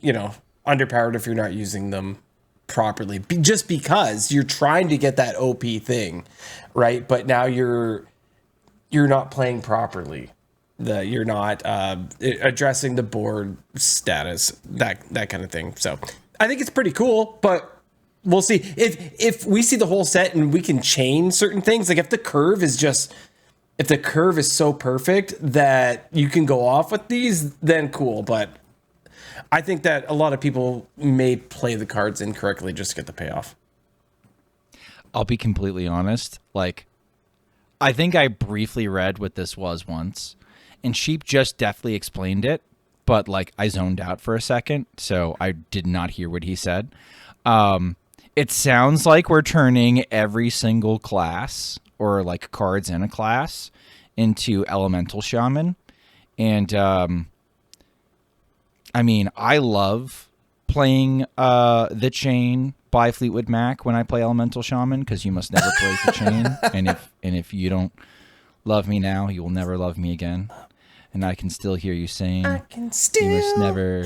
underpowered if you're not using them properly, just because you're trying to get that OP thing, right? But now you're not playing properly. You're not addressing the board status, that kind of thing. So I think it's pretty cool, but we'll see if we see the whole set and we can change certain things. Like if the curve is so perfect that you can go off with these, then cool. But I think that a lot of people may play the cards incorrectly just to get the payoff. I'll be completely honest. Like, I think I briefly read what this was once, and Sheep just deftly explained it, but like I zoned out for a second, so I did not hear what he said. It sounds like we're turning every single class or like cards in a class into Elemental Shaman, and I mean, I love playing the Chain by Fleetwood Mac when I play Elemental Shaman, because you must never break the chain, and if you don't love me now, you will never love me again. And I can still hear you saying, you must never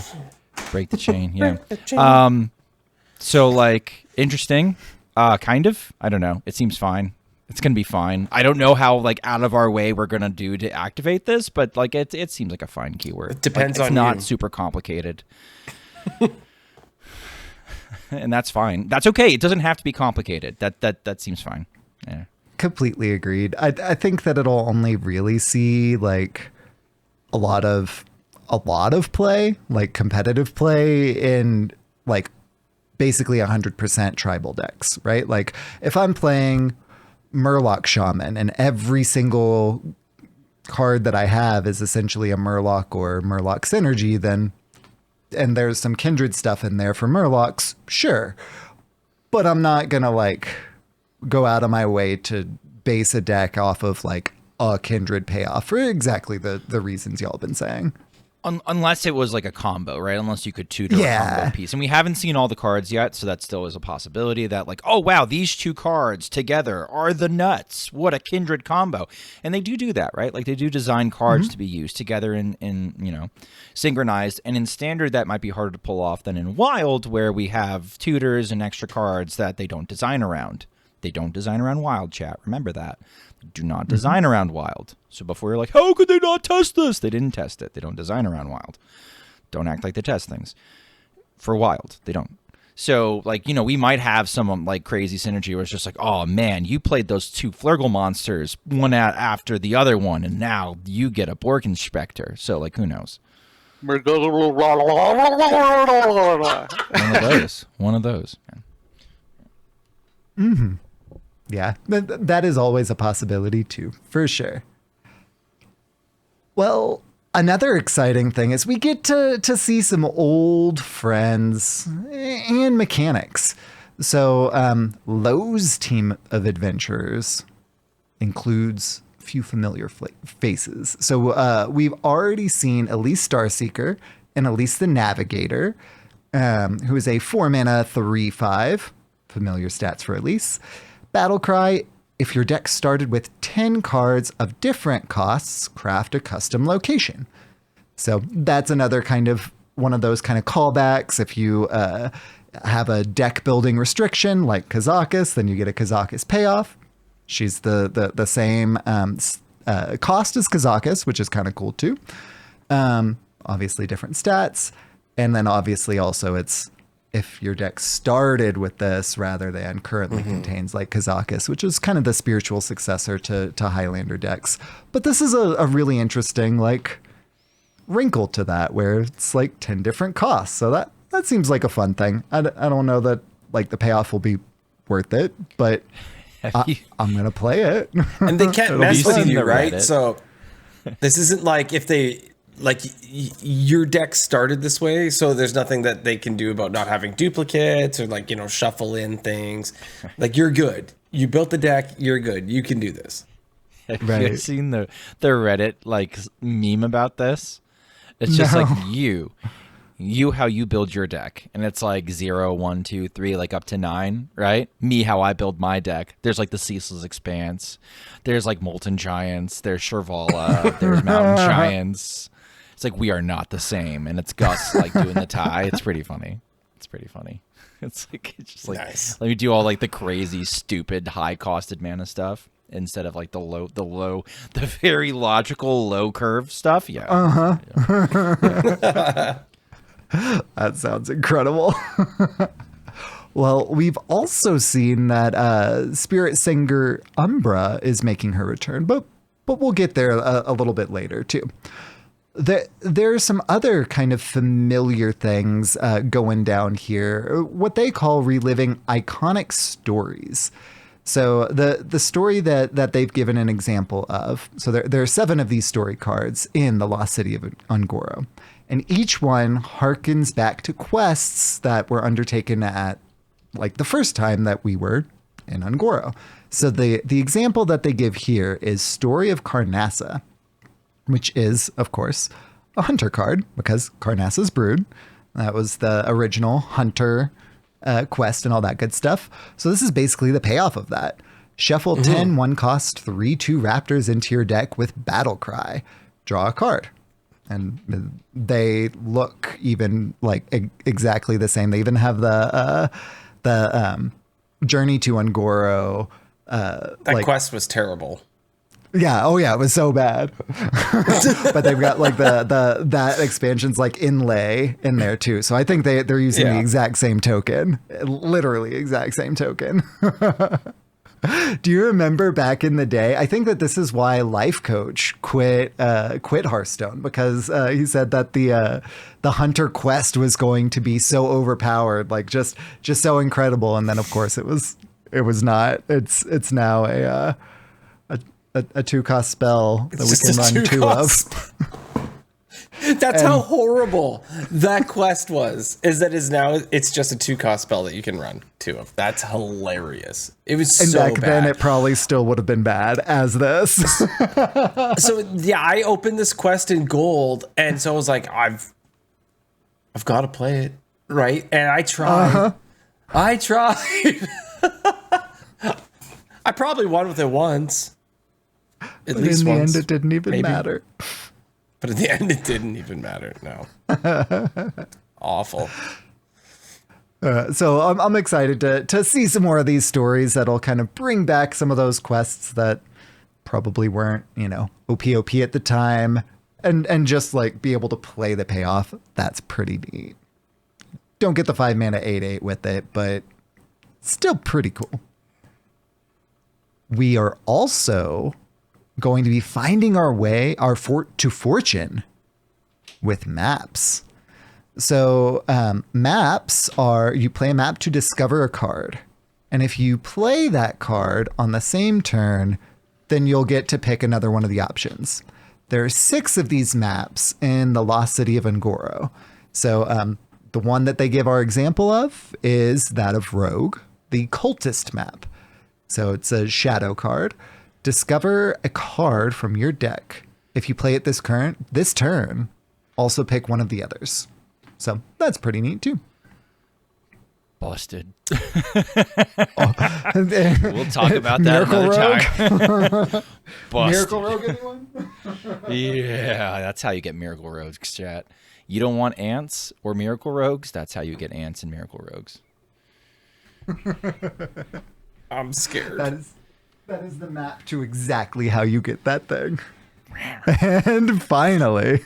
break the chain. Yeah. So like, interesting. Kind of. I don't know. It seems fine. It's gonna be fine. I don't know how like out of our way we're gonna do to activate this, but like it seems like a fine keyword. It depends on you. It's not super complicated. And that's fine. That's okay. It doesn't have to be complicated. That seems fine. Yeah. Completely agreed. I think that it'll only really see like a lot of play, like competitive play in like basically 100% tribal decks, right? Like if I'm playing Murloc Shaman and every single card that I have is essentially a Murloc or Murloc synergy, then, and there's some Kindred stuff in there for Murlocs, sure. But I'm not gonna like go out of my way to base a deck off of like a kindred payoff for exactly the reasons y'all have been saying. Unless it was like a combo, right? Unless you could tutor a combo piece. And we haven't seen all the cards yet, so that still is a possibility that like, oh, wow, these two cards together are the nuts. What a kindred combo. And they do that, right? Like they do design cards to be used together in synchronized. And in standard, that might be harder to pull off than in wild, where we have tutors and extra cards that they don't design around. They don't design around wild, chat. Remember that. Do not design around wild. So before you're like, how could they not test this? They didn't test it. They don't design around wild. Don't act like they test things. For wild, they don't. So, like, we might have some like crazy synergy where it's just like, oh man, you played those two Flurgle monsters one after the other one, and now you get a Bork Inspector. So, like, who knows? One of those. Mm-hmm. Yeah, that is always a possibility too, for sure. Well, another exciting thing is we get to see some old friends and mechanics. So Lowe's team of adventurers includes a few familiar faces. So we've already seen Elise Starseeker and Elise the Navigator, who is a 4-mana 3/5, familiar stats for Elise. Battlecry, if your deck started with 10 cards of different costs, craft a custom location. So that's another kind of one of those kind of callbacks. If you have a deck building restriction like Kazakus, then you get a Kazakus payoff. She's the same cost as Kazakus, which is kind of cool too. Obviously different stats. And then obviously also it's if your deck started with this rather than currently contains like Kazakus, which is kind of the spiritual successor to Highlander decks. But this is a really interesting like wrinkle to that where it's like 10 different costs. So that seems like a fun thing. I don't know that like the payoff will be worth it, but I'm going to play it. And they can't mess with you, right? Reddit. So this isn't like if they... Like your deck started this way, so there's nothing that they can do about not having duplicates or like, shuffle in things. Like you're good. You built the deck. You're good. You can do this. Have you seen the Reddit like meme about this? It's just like how you build your deck, and it's like 0, 1, 2, 3, like up to 9, right? Me, how I build my deck. There's like the Ceaseless Expanse. There's like Molten Giants. There's Shirvala. There's Mountain Giants. It's like we are not the same, and it's Gus like doing the tie. It's pretty funny. It's just like nice. Let me do all like the crazy, stupid, high-costed mana stuff instead of like the very logical low curve stuff. Yeah. That sounds incredible. Well, we've also seen that Spirit Singer Umbra is making her return, but we'll get there a little bit later too. There are some other kind of familiar things going down here, what they call reliving iconic stories. So the story that they've given an example of, so there are 7 of these story cards in the Lost City of Ungoro, and each one harkens back to quests that were undertaken at like the first time that we were in Ungoro. So the example that they give here is Story of Carnassa, which is, of course, a hunter card because Carnassa's Brood. That was the original hunter quest and all that good stuff. So this is basically the payoff of that. Shuffle 10 1-cost 3/2 raptors into your deck with Battlecry. Draw a card. And they look even like exactly the same. They even have the Journey to Ungoro. That quest was terrible. Yeah. Oh, yeah. It was so bad. But they've got like that expansion's like inlay in there too. So I think they're using the exact same token, literally exact same token. Do you remember back in the day? I think that this is why Life Coach quit Hearthstone, because he said that the hunter quest was going to be so overpowered, like just so incredible. And then of course it was not. It's now a 2-cost spell that we can run 2 of. That's how horrible that quest was. It's just a 2-cost spell that you can run 2 of. That's hilarious. It was And so back bad. then, it probably still would have been bad as this. So yeah, I opened this quest in gold, and so I was like, I've got to play it, right? And I tried. I tried. I probably won with it once. At least in the once. end, it didn't even matter. But in the end, it didn't even matter. No. Awful. So I'm excited to see some more of these stories that'll kind of bring back some of those quests that probably weren't, OP at the time, and just like be able to play the payoff. That's pretty neat. Don't get the 5 mana 8/8 with it, but still pretty cool. We are also going to be finding our way to fortune with maps. So maps are, you play a map to discover a card. And if you play that card on the same turn, then you'll get to pick another one of the options. There are 6 of these maps in the Lost City of Ungoro. So the one that they give our example of is that of Rogue, the cultist map. So it's a shadow card. Discover a card from your deck. If you play it this turn, also pick one of the others. So that's pretty neat too. Busted. We'll talk about that Miracle another time. Busted. Miracle Rogue, anyone? Yeah, that's how you get Miracle Rogues, chat. You don't want ants or Miracle Rogues? That's how you get ants and Miracle Rogues. I'm scared. That is the map to exactly how you get that thing. And finally,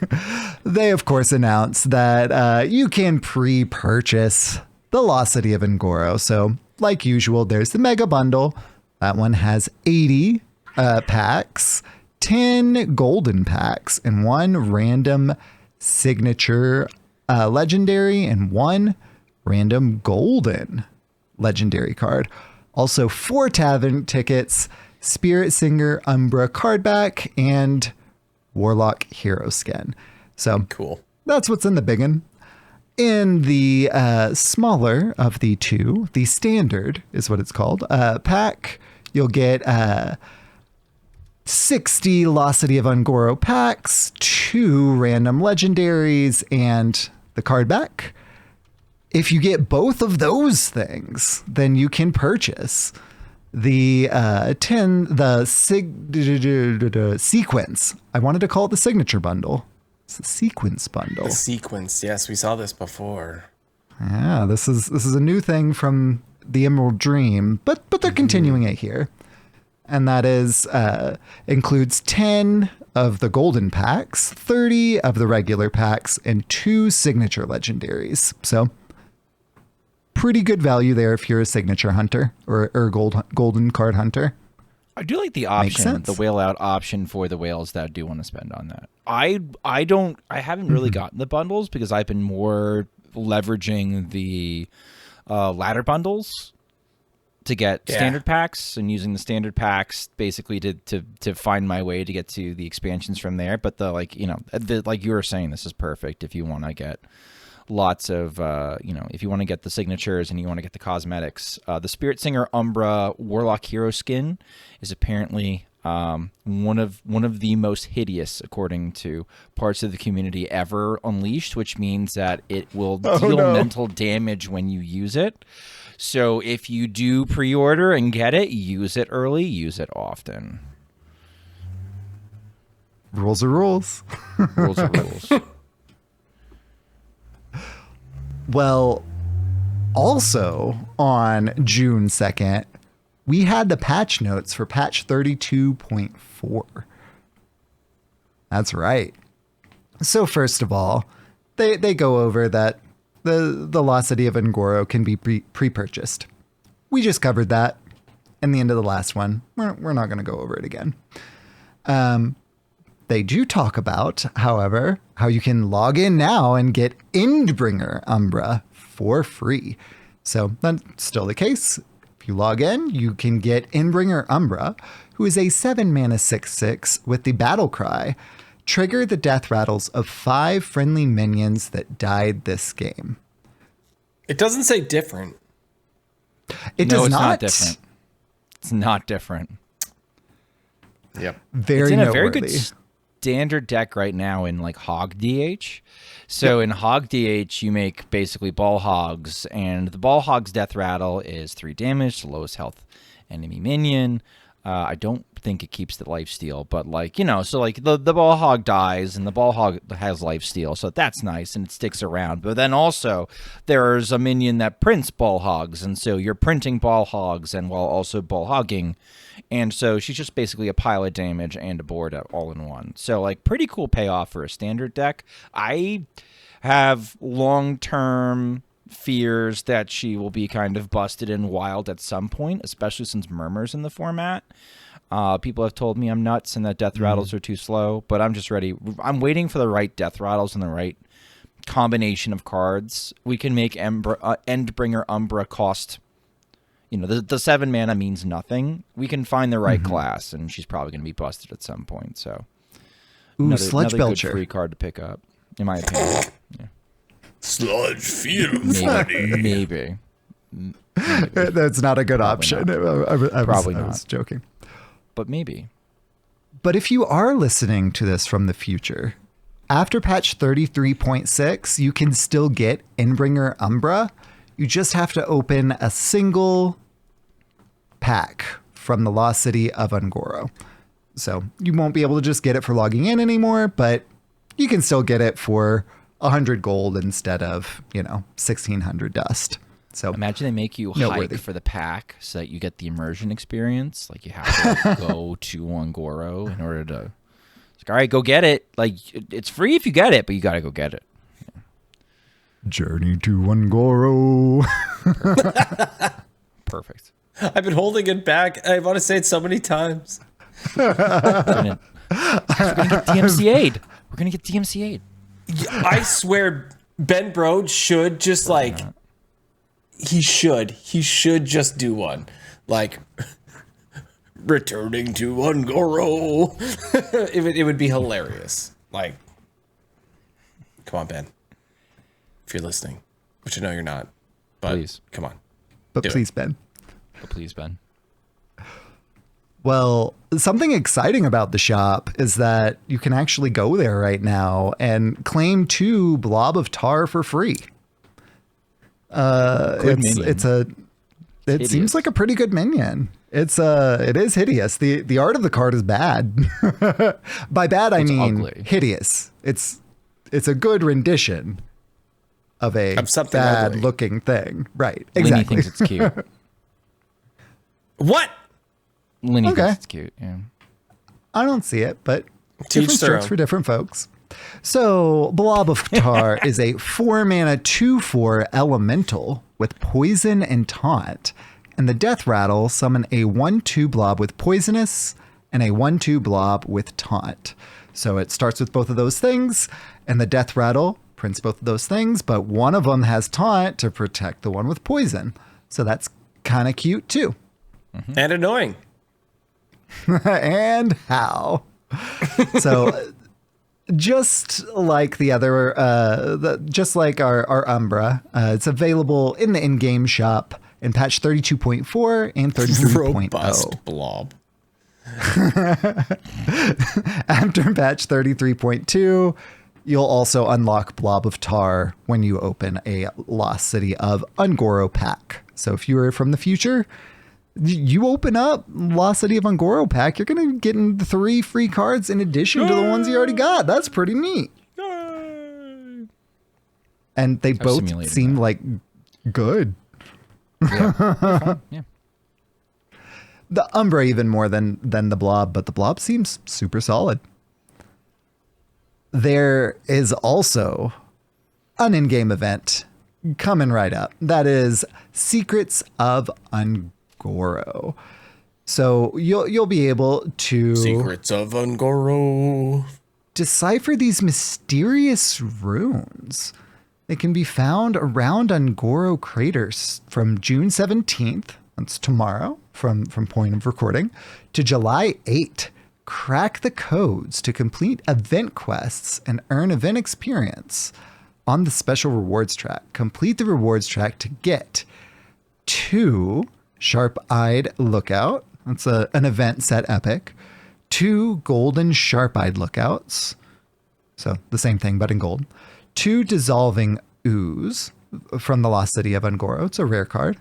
they of course announced that you can pre-purchase the Lost City of Ungoro. So like usual, there's the mega bundle. That one has 80 packs, 10 golden packs, and 1 random signature legendary, and 1 random golden legendary card. Also 4 tavern tickets, Spirit Singer Umbra card back, and Warlock hero skin. So Cool. That's what's in the biggin. In the smaller of the two, the standard is what it's called, pack, you'll get 60 Lost City of Ungoro packs, 2 random legendaries, and the card back. If you get both of those things, then you can purchase the sequence. I wanted to call it the signature bundle. It's the sequence bundle. The sequence. Yes, we saw this before. Yeah, this is a new thing from the Emerald Dream, but they're continuing it here. And that is includes 10 of the golden packs, 30 of the regular packs, and 2 signature legendaries. So pretty good value there if you're a signature hunter or golden card hunter. I do like the option, the whale out option for the whales that do want to spend on that. I haven't really gotten the bundles because I've been more leveraging the ladder bundles to get standard packs and using the standard packs basically to find my way to get to the expansions from there. But like you were saying, this is perfect if you want to get lots of if you want to get the signatures and you want to get the cosmetics. The Spirit Singer Umbra Warlock hero skin is apparently one of the most hideous, according to parts of the community, ever unleashed, which means that it will deal mental damage when you use it. So if you do pre-order and get it, use it early, use it often. Rules are rules. Rules are rules. Well, also on June 2nd, we had the patch notes for patch 32.4. That's right. So first of all, they go over that the Lost City of Ungoro can be pre-purchased. We just covered that in the end of the last one. We're not going to go over it again. They do talk about, however, how you can log in now and get Endbringer Umbra for free. So that's still the case. If you log in, you can get Endbringer Umbra, who is a 7 mana 6/6 with the battle cry. Trigger the death rattles of 5 friendly minions that died this game. It doesn't say different. It No, does it's not. not different. It's not different. Yep. Very It's in a noteworthy. very good standard deck right now in like Hog DH. So in Hog DH, you make basically Ball Hogs, and the Ball Hog's death rattle is 3 damage, the lowest health enemy minion. I don't think it keeps the lifesteal, but like, you know, so like the Ball Hog dies and the Ball Hog has lifesteal, so that's nice and it sticks around. But then also there's a minion that prints Ball Hogs, and so you're printing Ball Hogs and while also Ball Hogging. And so she's just basically a pile of damage and a board all in one. So like pretty cool payoff for a standard deck. I have long-term fears that she will be kind of busted in wild at some point, especially since Murmur's in the format. People have told me I'm nuts and that death rattles are too slow, but I'm just ready. I'm waiting for the right death rattles and the right combination of cards. We can make Endbringer Umbra cost, you know, the 7 mana means nothing. We can find the right class, and she's probably going to be busted at some point. So, Sludge another Belcher. good free card to pick up, in my opinion. Yeah. Sludge feel Maybe. That's not a good option. I Probably was joking. But maybe. But if you are listening to this from the future, after patch 33.6, you can still get Endbringer Umbra. You just have to open a single pack from the Lost City of Ungoro. So you won't be able to just get it for logging in anymore, but you can still get it for 100 gold instead of, 1,600 dust. So Imagine they make you noteworthy. hike for the pack so that you get the immersion experience. Like you have to go to Ungoro in order to. It's like, all right, go get it. Like it's free if you get it, but you got to go get it. Journey to Ungoro. Perfect. I've been holding it back. I want to say it so many times. We're gonna get DMCA'd. We're gonna get DMCA'd. I swear, Ben Brode should just like. He should just do one. Like, returning to Ungoro. it would be hilarious. Like, come on, Ben. If you're listening, which I know you're not, but Please. come on. But Do please, Ben. But please, Ben. Well, something exciting about the shop is that you can actually go there right now and claim 2 Blob of Tar for free. It hideous. seems like a pretty good minion. It is hideous. The art of the card is bad. By bad I It's mean ugly. hideous. It's a good rendition of something bad ugly. looking thing. Right. Linny Exactly. thinks it's cute. What? Linny Okay. thinks it's cute. Yeah. I don't see it, but To each different their strokes own. for different folks. So, Blob of Tar is a 4-mana 2/4 elemental with poison and taunt. And the death rattle summon a 1/2 blob with poisonous and a 1/2 blob with taunt. So it starts with both of those things, and the death rattle prints both of those things, but one of them has taunt to protect the one with poison. So that's kind of cute too. And annoying. And how? So just like the other, just like our Umbra, it's available in the in-game shop in patch 32.4 and 33.0. Robust blob. After patch 33.2, you'll also unlock Blob of Tar when you open a Lost City of Ungoro pack. So if you are from the future, you open up Lost City of Ungoro pack, you're going to get 3 free cards in addition to the ones you already got. That's pretty neat. And they both simulated seem that. like good. Yeah. The Umbra even more than the Blob, but the Blob seems super solid. There is also an in-game event coming right up. That is Secrets of Ungoro. So you'll be able to Secrets of Ungoro. decipher these mysterious runes. They can be found around Ungoro craters from June 17th, that's tomorrow from point of recording, to July 8th, Crack the codes to complete event quests and earn event experience on the special rewards track. Complete the rewards track to get 2 Sharp-Eyed Lookout. That's an event set epic. 2 Golden Sharp-Eyed Lookouts. So the same thing, but in gold. 2 Dissolving Ooze from the Lost City of Ungoro. It's a rare card.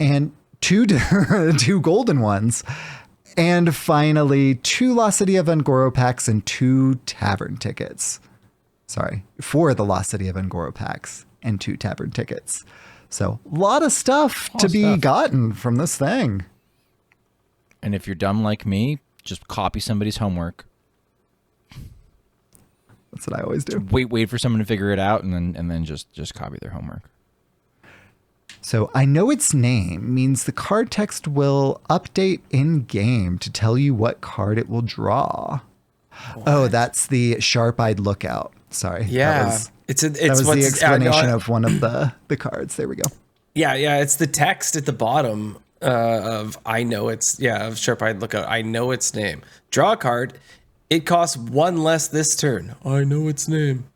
And 2 golden ones. And finally, 2 Lost City of Ungoro packs and 2 tavern tickets. Sorry, 4 the Lost City of Ungoro packs and 2 tavern tickets. So a lot of stuff to be gotten from this thing. And if you're dumb like me, just copy somebody's homework. That's what I always do. Wait for someone to figure it out, and then just copy their homework. So I know its name means the card text will update in game to tell you what card it will draw. What? Oh, that's the Sharp-Eyed Lookout. Sorry. Yeah, that was it's the explanation of one of the cards. There we go. Yeah, it's the text at the bottom of of Sharp-Eyed Lookout. I know its name. Draw a card. It costs 1 less this turn. I know its name.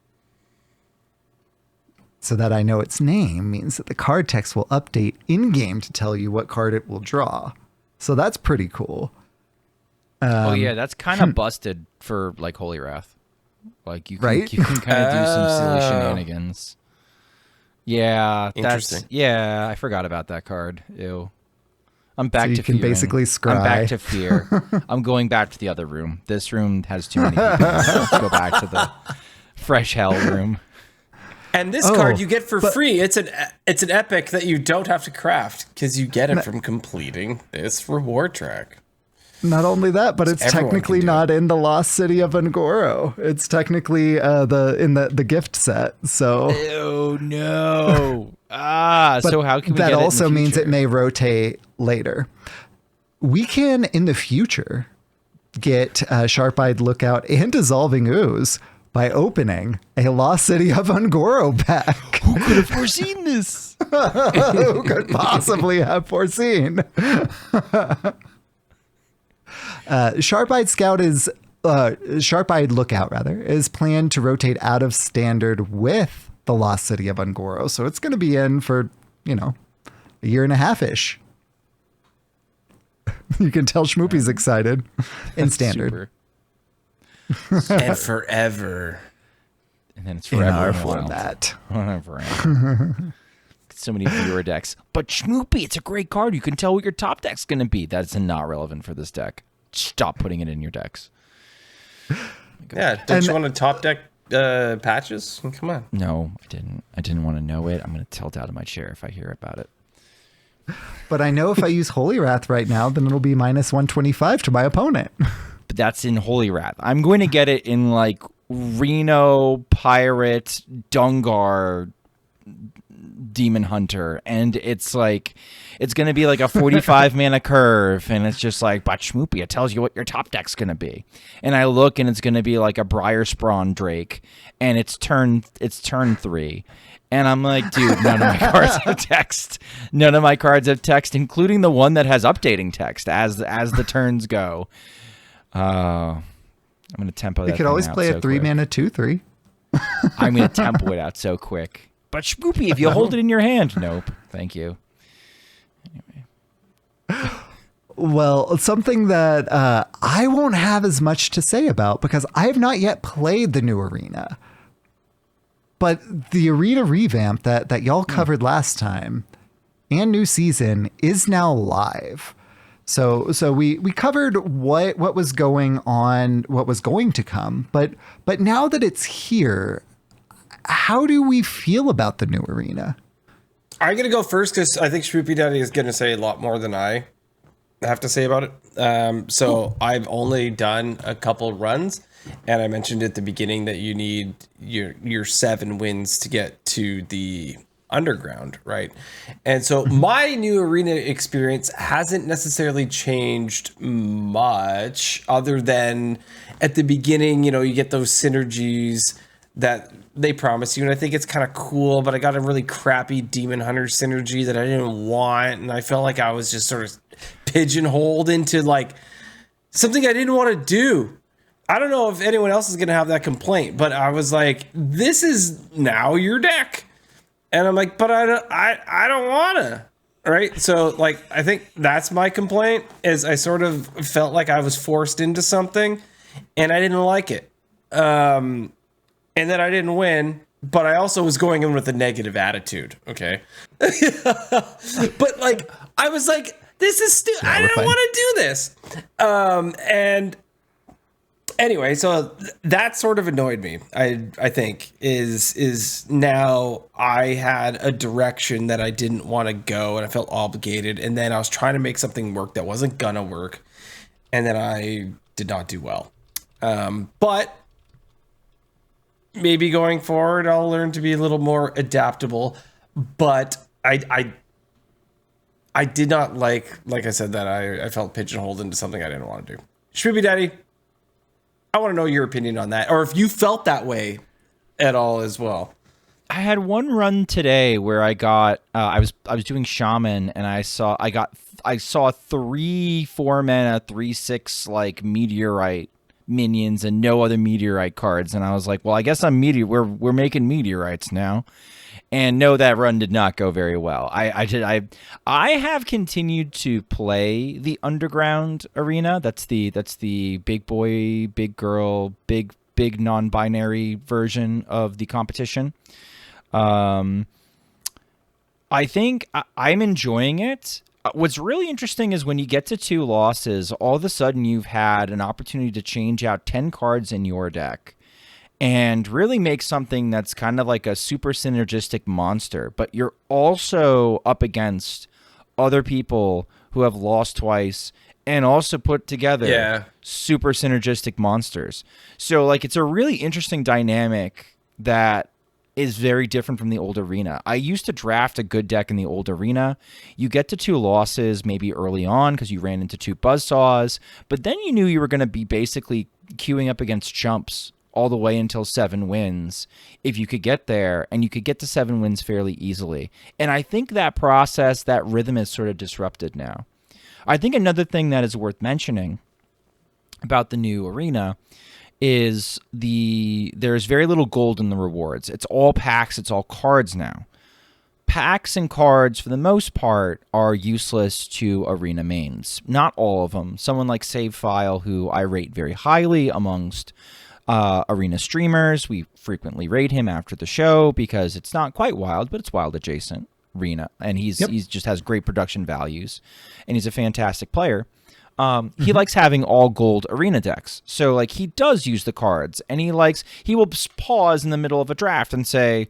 So that I know its name means that the card text will update in-game to tell you what card it will draw. So that's pretty cool. Oh yeah, that's kind of busted for like Holy Wrath. Like you can kind of do some silly shenanigans. Yeah, interesting. I forgot about that card. Ew. I'm back so you to can fearing. basically scry. I'm back to fear. I'm going back to the other room. This room has too many people. Let's go back to the fresh hell room. And this card you get for free. It's an epic that you don't have to craft because you get it from completing this reward track. Not only that, but it's technically not in the Lost City of Ungoro. It's technically in the gift set. So oh no. So how can we that get it also in the means future? it may rotate later. We can in the future get Sharp-Eyed Lookout and Dissolving Ooze by opening a Lost City of Ungoro pack. Who could have foreseen this? Who could possibly have foreseen? Sharp-Eyed Lookout is planned to rotate out of standard with the Lost City of Ungoro, so it's going to be in for a year and a half-ish. You can tell Schmoopy's excited in standard. Super. And forever. And then it's forever in our and wild. format. Forever. So many viewer decks. But Schmoopy, it's a great card. You can tell what your top deck's going to be. That's not relevant for this deck. Stop putting it in your decks. Yeah, don't you want to top deck patches? Come on. No, I didn't. I didn't want to know it. I'm going to tilt out of my chair if I hear about it. But I know if I use Holy Wrath right now, then it'll be minus 125 to my opponent. But that's in Holy Wrath. I'm going to get it in like Reno, Pirate, Dungar, Demon Hunter, and it's going to be like a 45 mana curve, and it's just like, but Schmoopy, it tells you what your top deck's going to be. And I look, and it's going to be like a Briar Sprawn Drake, and it's turn 3. And I'm like, dude, none of my cards have text. None of my cards have text, including the one that has updating text as the turns go. I'm going to tempo that. You could always play a 3-mana 2/3. I'm going to tempo it out so quick. But Schmoopy, if you hold it in your hand, nope. Thank you. Anyway. Well, something that I won't have as much to say about because I have not yet played the new arena. But the arena revamp that y'all covered last time and new season is now live. So we covered what was going on, what was going to come, but now that it's here, how do we feel about the new arena? I'm going to go first because I think Schmoopydady is going to say a lot more than I have to say about it. So I've only done a couple runs, and I mentioned at the beginning that you need your 7 wins to get to the underground, right? And so my new arena experience hasn't necessarily changed much other than at the beginning, you get those synergies that they promise you, and I think it's kind of cool, but I got a really crappy Demon Hunter synergy that I didn't want, and I felt like I was just sort of pigeonholed into like something I didn't want to do. I don't know if anyone else is going to have that complaint, but I was like, this is now your deck. And I'm like, but I don't want to. Right. So like, I think that's my complaint is I sort of felt like I was forced into something and I didn't like it. And then I didn't win, but I also was going in with a negative attitude. Okay. But like, I was like, this is stupid. I don't want to do this. And anyway, so that sort of annoyed me. I think is now I had a direction that I didn't want to go, and I felt obligated. And then I was trying to make something work that wasn't gonna work, and then I did not do well. But maybe going forward, I'll learn to be a little more adaptable. But I did not like I said, that I felt pigeonholed into something I didn't want to do. Schmoopydady, I want to know your opinion on that, or if you felt that way at all as well. I had one run today where I got I was doing shaman, and I saw 3/4 mana 3/6 like meteorite minions and no other meteorite cards, and I was like, well, I guess we're making meteorites now. And no, that run did not go very well. I have continued to play the underground arena. That's the big boy, big girl, big non-binary version of the competition. I think I'm enjoying it. What's really interesting is when you get to 2 losses, all of a sudden you've had an opportunity to change out 10 cards in your deck and really make something that's kind of like a super synergistic monster. But you're also up against other people who have lost twice and also put together super synergistic monsters. So like, it's a really interesting dynamic that is very different from the old arena. I used to draft a good deck in the old arena. You get to 2 losses maybe early on because you ran into 2 buzzsaws, but then you knew you were going to be basically queuing up against chumps all the way until 7 wins if you could get there, and you could get to 7 wins fairly easily. And I think that process, that rhythm is sort of disrupted now. I think another thing that is worth mentioning about the new arena is there's very little gold in the rewards. It's all packs, it's all cards now. Packs and cards, for the most part, are useless to arena mains. Not all of them. Someone like Save File, who I rate very highly amongst arena streamers. We frequently raid him after the show because it's not quite wild, but it's wild adjacent arena, and he's just has great production values, and he's a fantastic player. He likes having all gold arena decks, so like he does use the cards, and he will pause in the middle of a draft and say,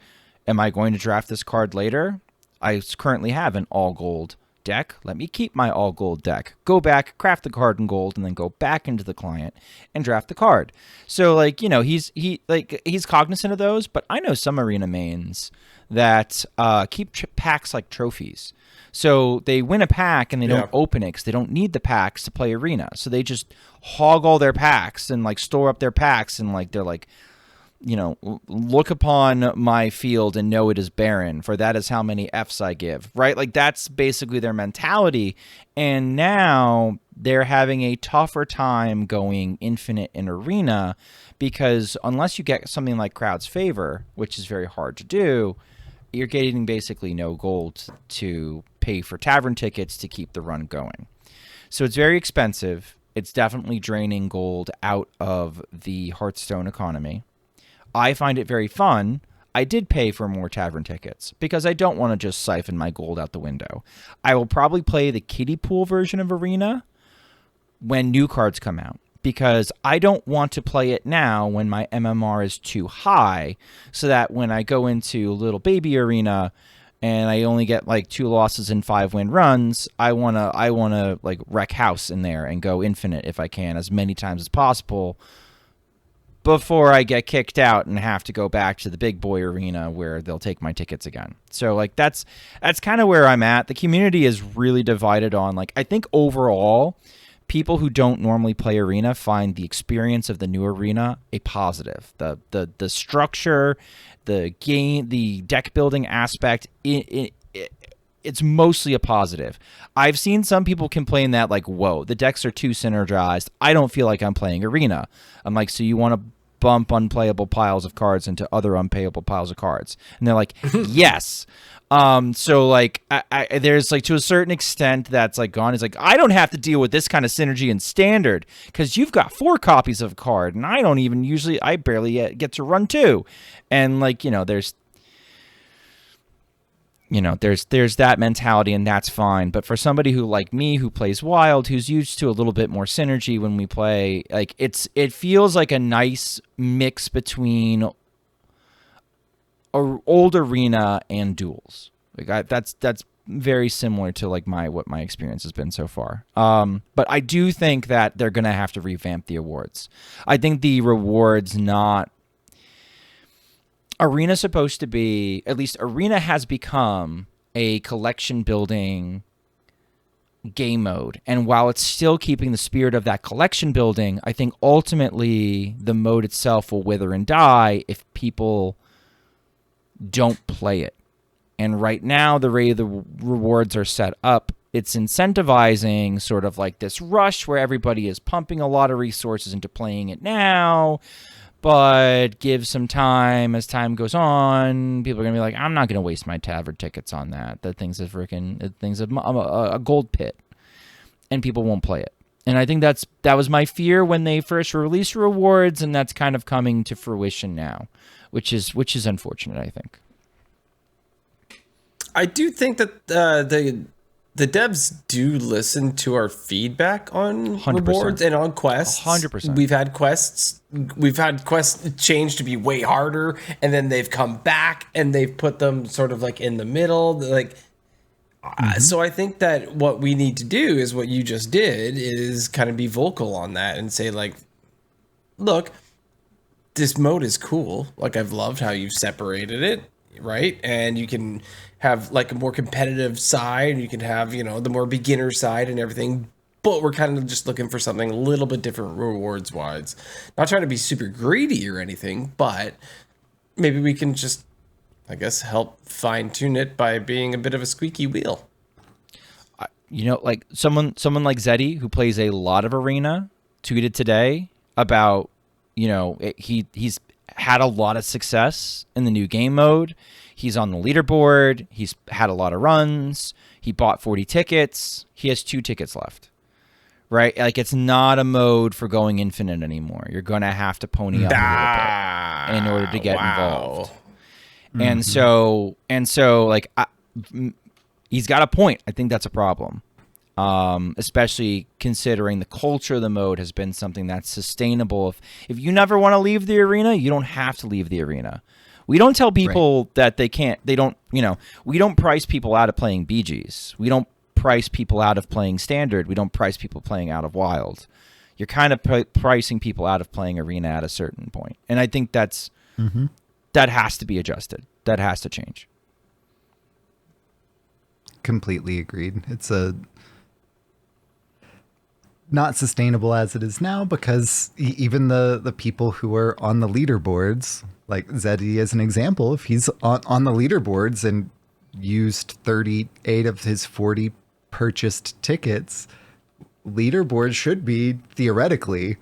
"Am I going to draft this card later? I currently have an all gold deck. Let me keep my all gold deck. Go back, craft the card in gold, and then go back into the client and draft the card." So like, he's cognizant of those, but I know some arena mains that keep packs like trophies. So they win a pack and they don't open it because they don't need the packs to play arena. So they just hog all their packs and like store up their packs, and like they're like, look upon my field and know it is barren, for that is how many Fs I give, right? Like that's basically their mentality. And now they're having a tougher time going infinite in arena because unless you get something like Crowd's Favor, which is very hard to do, you're getting basically no gold to pay for tavern tickets to keep the run going. So it's very expensive. It's definitely draining gold out of the Hearthstone economy. I find it very fun. I did pay for more tavern tickets because I don't want to just siphon my gold out the window. I will probably play the kiddie pool version of Arena when new cards come out, because I don't want to play it now when my MMR is too high, so that when I go into Little Baby Arena and I only get like 2 losses in 5-win runs, I wanna like wreck house in there and go infinite if I can, as many times as possible, before I get kicked out and have to go back to the big boy arena where they'll take my tickets again. So like that's kind of where I'm at. The community is really divided on, like, I think overall people who don't normally play arena find the experience of the new arena a positive. The structure, the game, the deck building aspect, it's mostly a positive. I've seen some people complain that like, whoa, the decks are too synergized. I don't feel like I'm playing Arena. I'm like, so you want to bump unplayable piles of cards into other unplayable piles of cards? And they're like, yes. So like, there's like to a certain extent that's like gone. It's like, I don't have to deal with this kind of synergy in Standard because you've got 4 copies of a card, and I don't even usually, I barely get to run 2. And like, there's that mentality, and that's fine. But for somebody who like me, who plays Wild, who's used to a little bit more synergy when we play, like it feels like a nice mix between old Arena and duels. Like that's very similar to like what my experience has been so far. But I do think that they're gonna have to revamp the awards. I think the rewards Arena's supposed to be, at least Arena has become a collection building game mode. And while it's still keeping the spirit of that collection building, I think ultimately the mode itself will wither and die if people don't play it. And right now, the way the rewards are set up, it's incentivizing sort of like this rush where everybody is pumping a lot of resources into playing it now. But give some time. As time goes on, people are gonna be like, "I'm not gonna waste my tavern tickets on that. That thing's a gold pit," and people won't play it. And I think that was my fear when they first released rewards, and that's kind of coming to fruition now, which is unfortunate, I think. I do think that the devs do listen to our feedback on 100%. rewards and on quests. 100%. We've had quests change to be way harder, and then they've come back and they've put them sort of like in the middle. Like, so I think that what we need to do is what you just did, is kind of be vocal on that and say like, look, this mode is cool. Like, I've loved how you've separated it, right? And you can have like a more competitive side, you can have, the more beginner side and everything, but we're kind of just looking for something a little bit different rewards wise. Not trying to be super greedy or anything, but maybe we can just, I guess, help fine tune it by being a bit of a squeaky wheel. Like someone like Zeddy, who plays a lot of Arena, tweeted today about, he's had a lot of success in the new game mode. He's on the leaderboard. He's had a lot of runs. He bought 40 tickets. He has 2 tickets left, right? Like, it's not a mode for going infinite anymore. You're going to have to pony up a little bit in order to get involved. Mm-hmm. And so like, he's got a point. I think that's a problem. Especially considering the culture of the mode has been something that's sustainable. If you never want to leave the Arena, you don't have to leave the Arena. We don't tell people that we don't price people out of playing BGs. We don't price people out of playing Standard. We don't price people playing out of Wild. You're kind of pricing people out of playing Arena at a certain point. And I think that has to be adjusted. That has to change. Completely agreed. It's not sustainable as it is now, because even the people who are on the leaderboards, like Zeddy as an example, if he's on the leaderboards and used 38 of his 40 purchased tickets, leaderboards should be theoretically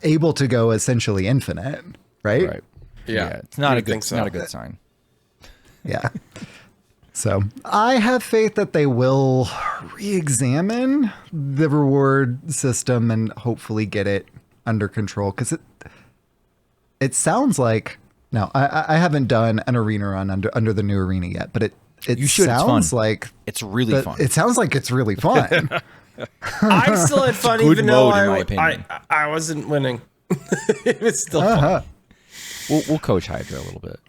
able to go essentially infinite, right? Right. Yeah. It's not a good sign. Yeah. So I have faith that they will re-examine the reward system and hopefully get it under control, because it sounds like, no, I haven't done an Arena run under the new Arena yet, but it sounds like it's really fun. It sounds like it's really fun. I still had fun, even though I wasn't winning. It was still fun. We'll coach Hydra a little bit.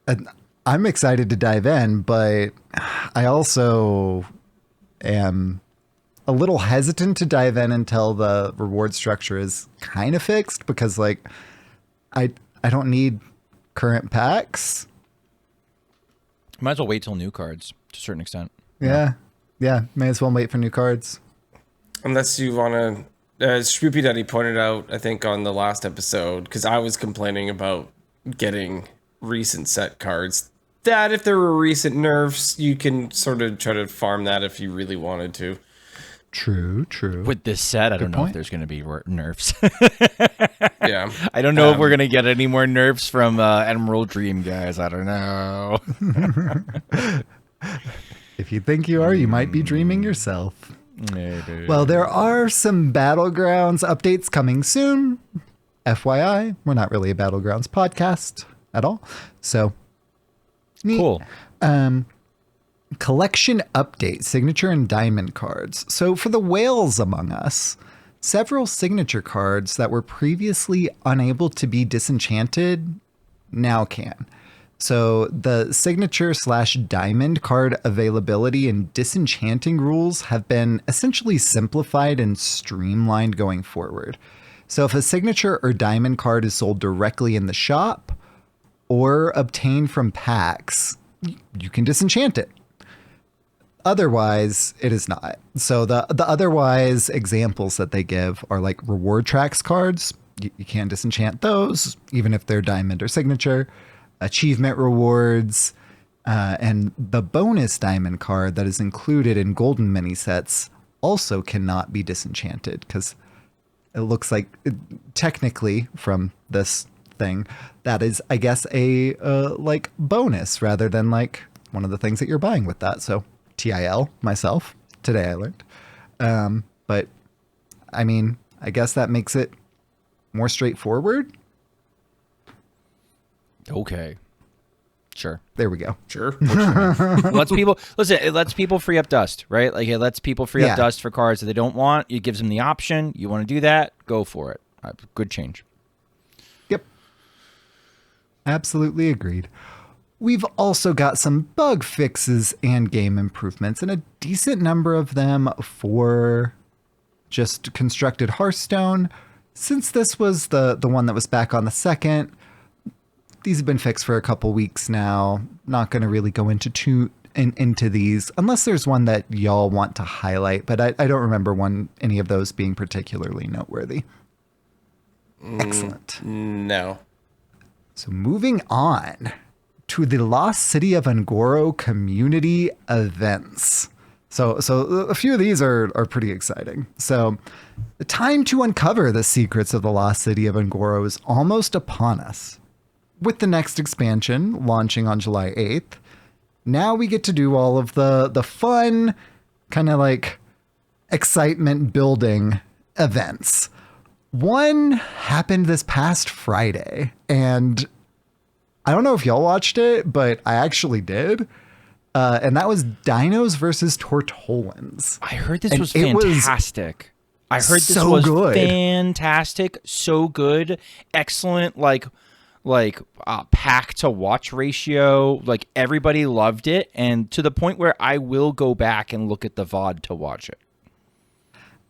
And I'm excited to dive in, but I also am a little hesitant to dive in until the reward structure is kind of fixed, because like I don't need current packs. Might as well wait till new cards to a certain extent. Yeah. May as well wait for new cards. Unless you want to, as Schmoopydady pointed out, I think on the last episode, because I was complaining about getting recent set cards that if there were recent nerfs, you can sort of try to farm that if you really wanted to. True. With this set, I don't know point. if there's going to be nerfs. Yeah. I don't know if we're going to get any more nerfs from Emerald Dream, guys. I don't know. If you think you are, you might be dreaming yourself. Maybe. Well, there are some Battlegrounds updates coming soon. FYI, we're not really a Battlegrounds podcast at all. So, neat. Cool. Collection update, signature and diamond cards. So for the whales among us, several signature cards that were previously unable to be disenchanted now can. So the signature / diamond card availability and disenchanting rules have been essentially simplified and streamlined going forward. So if a signature or diamond card is sold directly in the shop or obtained from packs, you can disenchant it. Otherwise, it is not. So the otherwise examples that they give are like reward tracks cards. You can't disenchant those, even if they're diamond or signature. Achievement rewards, and the bonus diamond card that is included in golden mini sets also cannot be disenchanted because it looks like technically from this thing that is, I guess, a like bonus rather than like one of the things that you're buying with that. So TIL myself today I learned, but I mean, I guess that makes it more straightforward. Okay. Sure. There we go. Sure. It lets people free up dust, right? Like it lets people free Yeah. up dust for cards that they don't want. It gives them the option. You want to do that? Go for it. Good change. Yep. Absolutely agreed. We've also got some bug fixes and game improvements, and a decent number of them for just constructed Hearthstone. Since this was the one that was back on the 2nd, these have been fixed for a couple weeks now. Not going to really go into these unless there's one that y'all want to highlight, but I don't remember any of those being particularly noteworthy. Excellent. No. So moving on to the Lost City of Angoro community events. So a few of these are pretty exciting. So the time to uncover the secrets of the Lost City of Angoro is almost upon us. With the next expansion launching on July 8th, now we get to do all of the fun, kind of like excitement building events. One happened this past Friday, and I don't know if y'all watched it, but I actually did. And that was Dinos versus Tortolans. I heard this And was it was fantastic. I heard this so was good. fantastic, so good, excellent, like pack to watch ratio. Like everybody loved it, and to the point where I will go back and look at the VOD to watch it.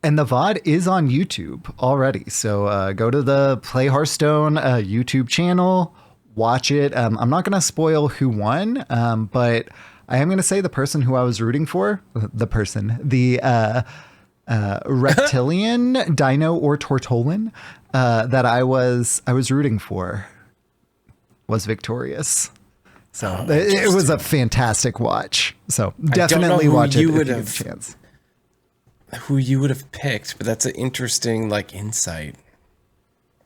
And the VOD is on YouTube already. So go to the Play Hearthstone YouTube channel, watch it. I'm not going to spoil who won, but I am going to say the person who I was rooting for, the reptilian dino or tortolan that I was rooting for was victorious. So it was a fantastic watch. So definitely watch it if you get a chance. Who you would have picked, but that's an interesting like insight.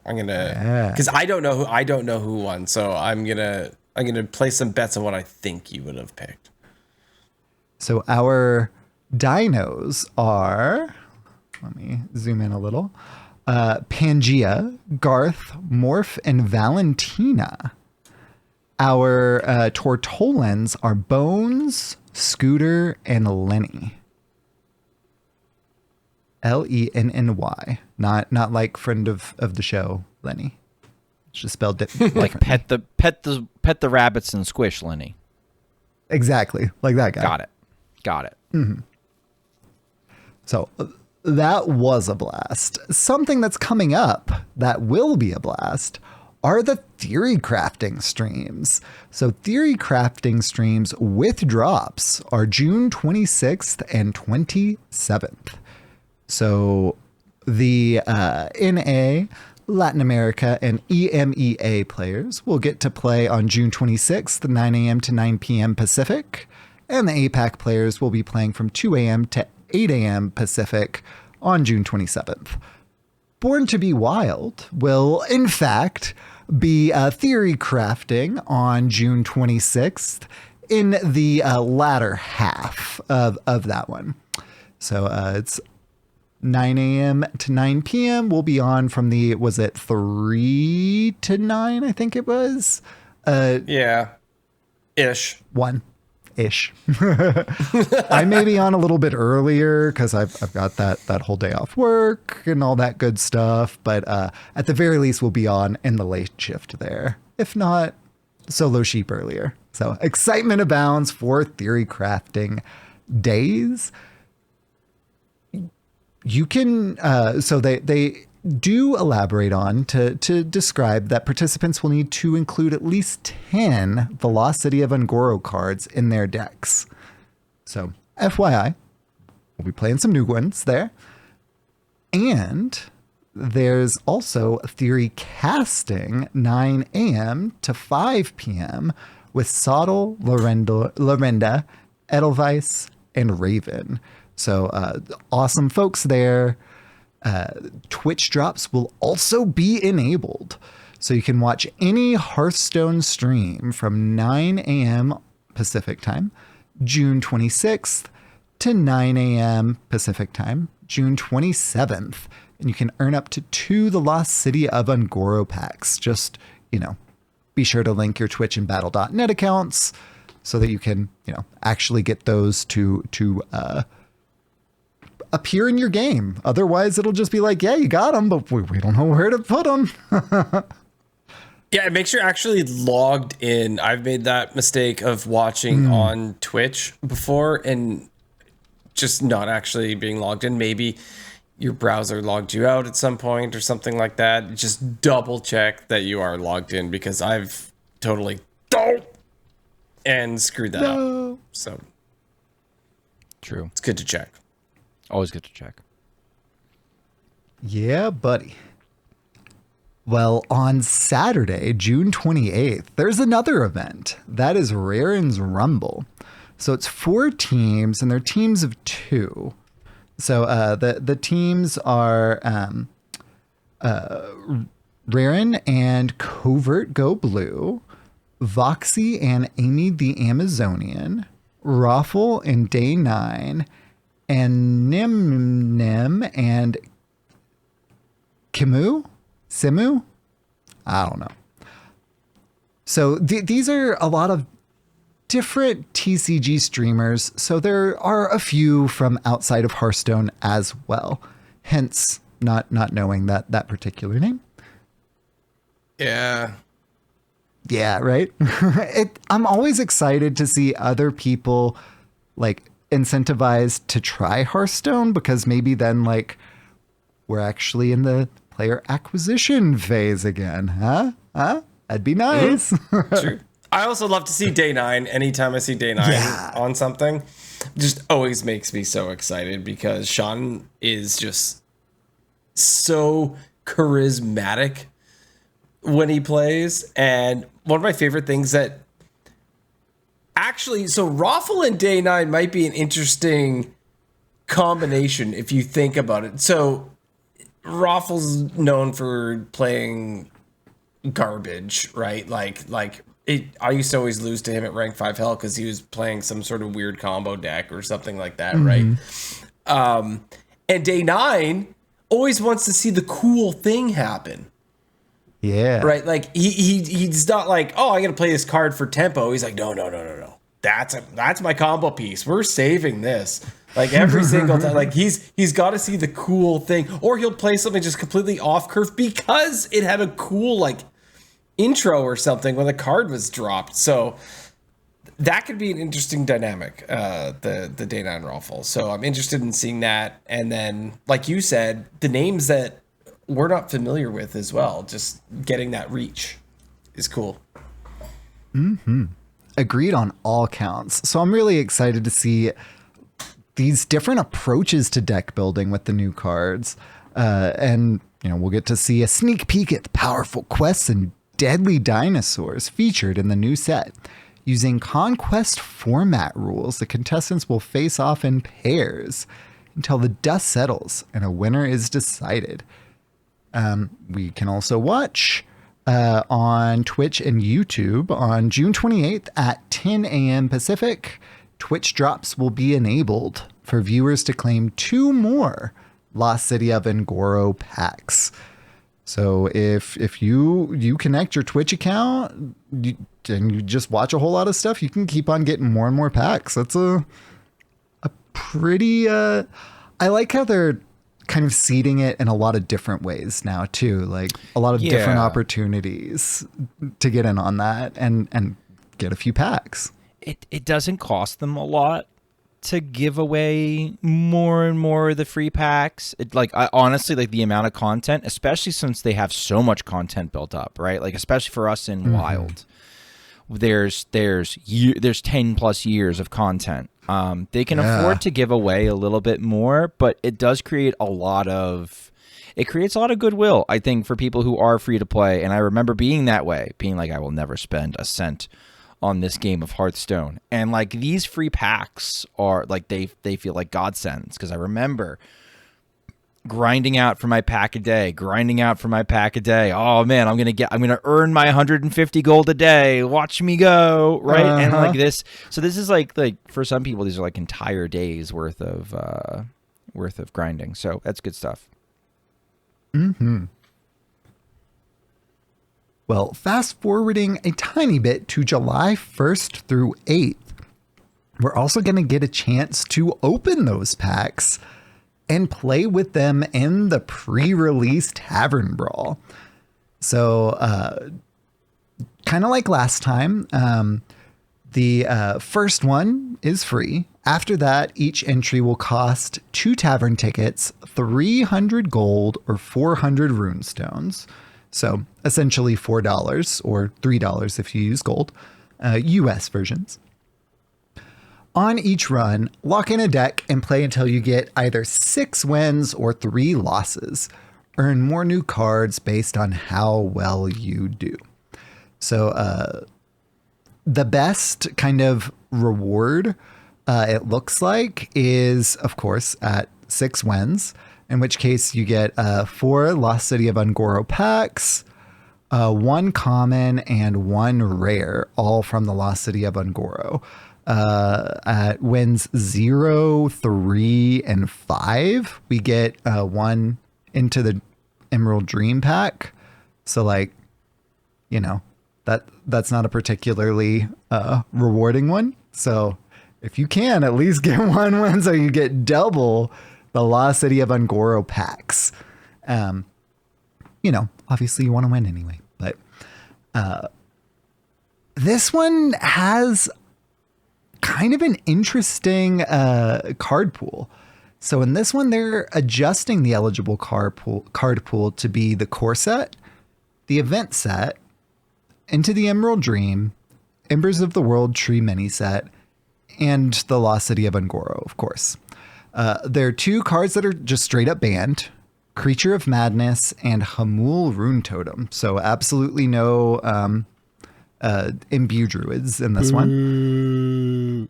I'm gonna because I don't know who won, so I'm gonna place some bets on what I think you would have picked. So our dinos are, let me zoom in a little, Pangea, Garth, Morph, and Valentina. Our Tortolans are Bones, Scooter, and Lenny. Lenny, not like friend of the show Lenny. It's just spelled differently. Like pet the rabbits and squish Lenny. Exactly, like that guy. Got it. Mm-hmm. So that was a blast. Something that's coming up that will be a blast are the theory crafting streams. So theory crafting streams with drops are June 26th and 27th. So the NA Latin America and EMEA players will get to play on June 26th, 9 a.m. to 9 p.m. Pacific, and the APAC players will be playing from 2 a.m. to 8 a.m. Pacific on June 27th. Born to be Wild will, in fact, be theory crafting on June 26th in the latter half of that one. So it's 9 a.m. to 9 p.m. We'll be on from was it 3 to 9? I think it was. Yeah. Ish. 1-ish. I may be on a little bit earlier because I've got that whole day off work and all that good stuff. But at the very least, we'll be on in the late shift there. If not, solo sheep earlier. So excitement abounds for theory crafting days. You can, so they do elaborate on to describe that participants will need to include at least 10 Velocity of Ungoro cards in their decks. So FYI, we'll be playing some new ones there. And there's also theory casting 9 a.m. to 5 p.m. with Sottle, Lorenda, Edelweiss, and Raven. So awesome folks there. Twitch drops will also be enabled. So you can watch any Hearthstone stream from 9 a.m. Pacific time, June 26th to 9 a.m. Pacific time, June 27th. And you can earn up to 2 The Lost City of Ungoro packs. Just, be sure to link your Twitch and Battle.net accounts so that you can, actually get those to appear in your game. Otherwise, it'll just be like, yeah, you got them, but we don't know where to put them. Yeah, make sure you're actually logged in. I've made that mistake of watching on Twitch before and just not actually being logged in. Maybe your browser logged you out at some point or something like that. Just double check that you are logged in, because I've totally and screwed that up. So True. it's good to check. Always good to check. Yeah, buddy. Well, on Saturday, June 28th, there's another event. That is Raren's Rumble. So it's 4 teams, and they're teams of 2. So the teams are Raren and Covert Go Blue, Voxy and Amy the Amazonian, Raffle and Day 9, and Nim and Simu? I don't know. So these are a lot of different TCG streamers. So there are a few from outside of Hearthstone as well. Hence, not knowing that particular name. Yeah. Yeah, right? I'm always excited to see other people incentivized to try Hearthstone, because maybe then we're actually in the player acquisition phase again, huh? That'd be nice. True. I also love to see Day 9. Anytime I see Day 9 on something, just always makes me so excited, because Sean is just so charismatic when he plays. And one of my favorite things that actually, so Raffle and Day 9 might be an interesting combination if you think about it. So Raffle's known for playing garbage, right? I used to always lose to him at rank 5 hell because he was playing some sort of weird combo deck or something like that, right? And Day 9 always wants to see the cool thing happen. Yeah. Right? He's not like, oh, I got to play this card for tempo. He's like, no. That's my combo piece. We're saving this. Every single time, he's got to see the cool thing, or he'll play something just completely off curve because it had a cool intro or something when the card was dropped. So that could be an interesting dynamic, the Day 9 Raffle. So I'm interested in seeing that. And then, like you said, the names that we're not familiar with as well, just getting that reach is cool. Agreed on all counts. So I'm really excited to see these different approaches to deck building with the new cards. And we'll get to see a sneak peek at the powerful quests and deadly dinosaurs featured in the new set. Using conquest format rules, the contestants will face off in pairs until the dust settles and a winner is decided. We can also watch on Twitch and YouTube on June 28th at 10 a.m. Pacific. Twitch drops will be enabled for viewers to claim 2 more Lost City of Ngoro packs. So if you connect your Twitch account and you just watch a whole lot of stuff, you can keep on getting more and more packs. That's a pretty I like how they're kind of seeding it in a lot of different ways now too, like a lot of different opportunities to get in on that and get a few packs. It doesn't cost them a lot to give away more and more of the free packs. Honestly, like the amount of content, especially since they have so much content built up, right? Like especially for us in Wild, there's 10 plus years of content. They can afford to give away a little bit more, but it does create a lot of goodwill, I think, for people who are free to play. And I remember being that way, being like, I will never spend a cent on this game of Hearthstone. And like these free packs are like, they feel like godsends, because I remember grinding out for my pack a day. Oh man, I'm gonna earn my 150 gold a day. Watch me go, right? And like this, so this is like for some people, these are like entire days worth of grinding. So that's good stuff. Well, fast forwarding a tiny bit to July 1st through 8th, we're also going to get a chance to open those packs and play with them in the pre-release Tavern Brawl. So, kind of like last time, the first one is free. After that, each entry will cost 2 tavern tickets, 300 gold, or 400 runestones. So essentially $4 or $3 if you use gold, US versions. On each run, lock in a deck and play until you get either 6 wins or 3 losses. Earn more new cards based on how well you do. So the best kind of reward it looks like is, of course, at 6 wins, in which case you get 4 Lost City of Ngoro packs, 1 common and 1 rare, all from the Lost City of Ngoro. At wins 0, 3, and 5, we get 1 into the Emerald Dream pack. So like, that's not a particularly rewarding one. So if you can at least get 1 win, so you get double the Lost City of Ngoro packs. Obviously you want to win anyway, but this one has kind of an interesting card pool. So in this one, they're adjusting the eligible card pool to be the core set, the event set, Into the Emerald Dream, Embers of the World Tree mini set, and the Lost City of Ngoro, of course. There are 2 cards that are just straight up banned: Creature of Madness and Hamul Rune Totem. So absolutely no Imbue Druids in this one.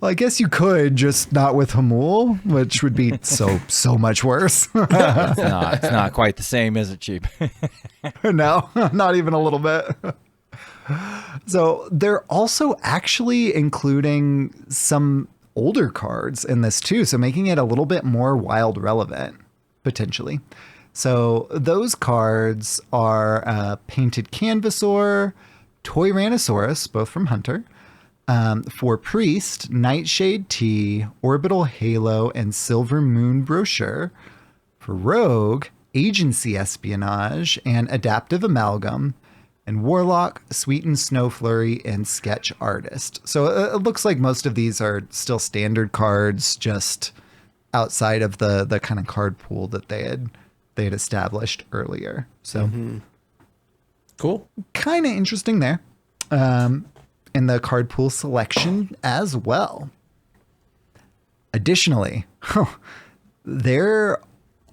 Well, I guess you could, just not with Hamul, which would be so much worse. It's not quite the same, is it, Cheap? No, not even a little bit. So they're also actually including some older cards in this too, so making it a little bit more Wild relevant, potentially. So those cards are Painted Canvasaur, Toy Ranosaurus, both from Hunter. For Priest, Nightshade Tea, Orbital Halo, and Silver Moon Brochure. For Rogue, Agency Espionage and Adaptive Amalgam. And Warlock, Sweetened Snow Flurry, and Sketch Artist. So it looks like most of these are still standard cards, just outside of the kind of card pool that they had established earlier. So Cool. Kind of interesting there. In the card pool selection as well. Additionally, there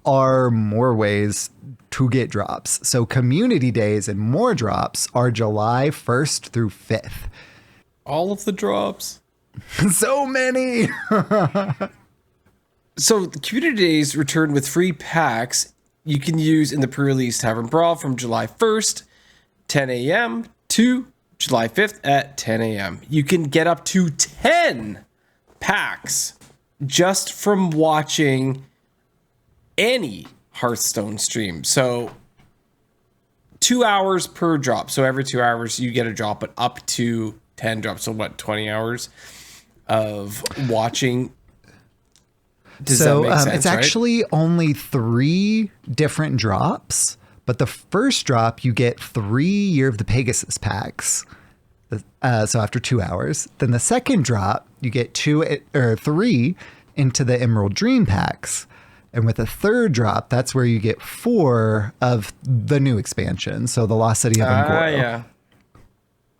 are more ways to get drops. So community days and more drops are July 1st through 5th. All of the drops. So many. So the community days return with free packs you can use in the pre-release Tavern Brawl from July 1st, 10 a.m. to July 5th at 10 a.m. You can get up to 10 packs just from watching any Hearthstone stream. So 2 hours per drop. So every 2 hours you get a drop, but up to 10 drops. So what, 20 hours of watching? Does that make sense, it's right? actually only 3 different drops, but the first drop you get 3 Year of the Pegasus packs. So after 2 hours, then the second drop you get 2 or 3 into the Emerald Dream packs, and with a third drop, that's where you get 4 of the new expansion. So the Lost City of Ungoro.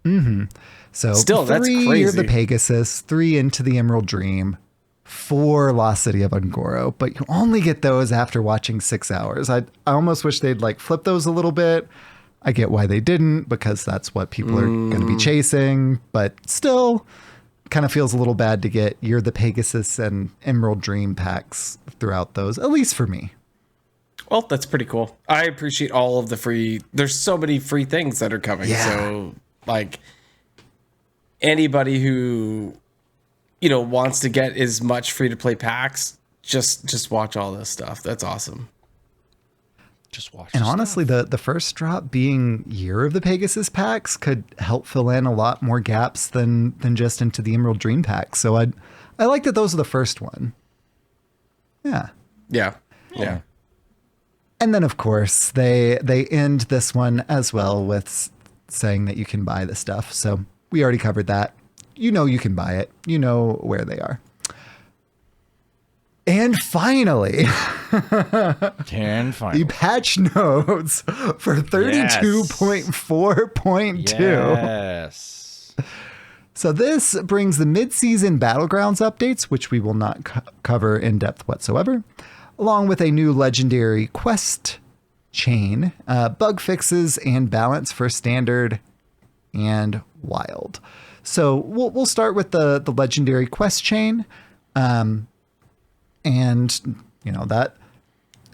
Yeah. So Still, that's 3 Year of the crazy. Pegasus, 3 into the Emerald Dream, 4 Lost City of Ungoro, but you only get those after watching 6 hours. I almost wish they'd like flip those a little bit. I get why they didn't, because that's what people are going to be chasing, but still kind of feels a little bad to get Year of the Pegasus and Emerald Dream packs throughout those, at least for me. Well, that's pretty cool. I appreciate all of the free. There's so many free things that are coming. Yeah. So, like, anybody who, you know, wants to get as much free to play packs, just watch all this stuff. That's awesome. Just watch. And the honestly, the first drop being Year of the Pegasus packs could help fill in a lot more gaps than just into the Emerald Dream packs. So I like that those are the first one. Yeah. Yeah. Yeah. And then, of course, they end this one as well with saying that you can buy the stuff. So we already covered that. You know you can buy it. You know where they are. And finally, the patch notes for 32.4.2. Yes. So this brings the mid-season Battlegrounds updates, which we will not cover in depth whatsoever, along with a new legendary quest chain, bug fixes, and balance for standard and wild. So we'll start with the legendary quest chain, and you know that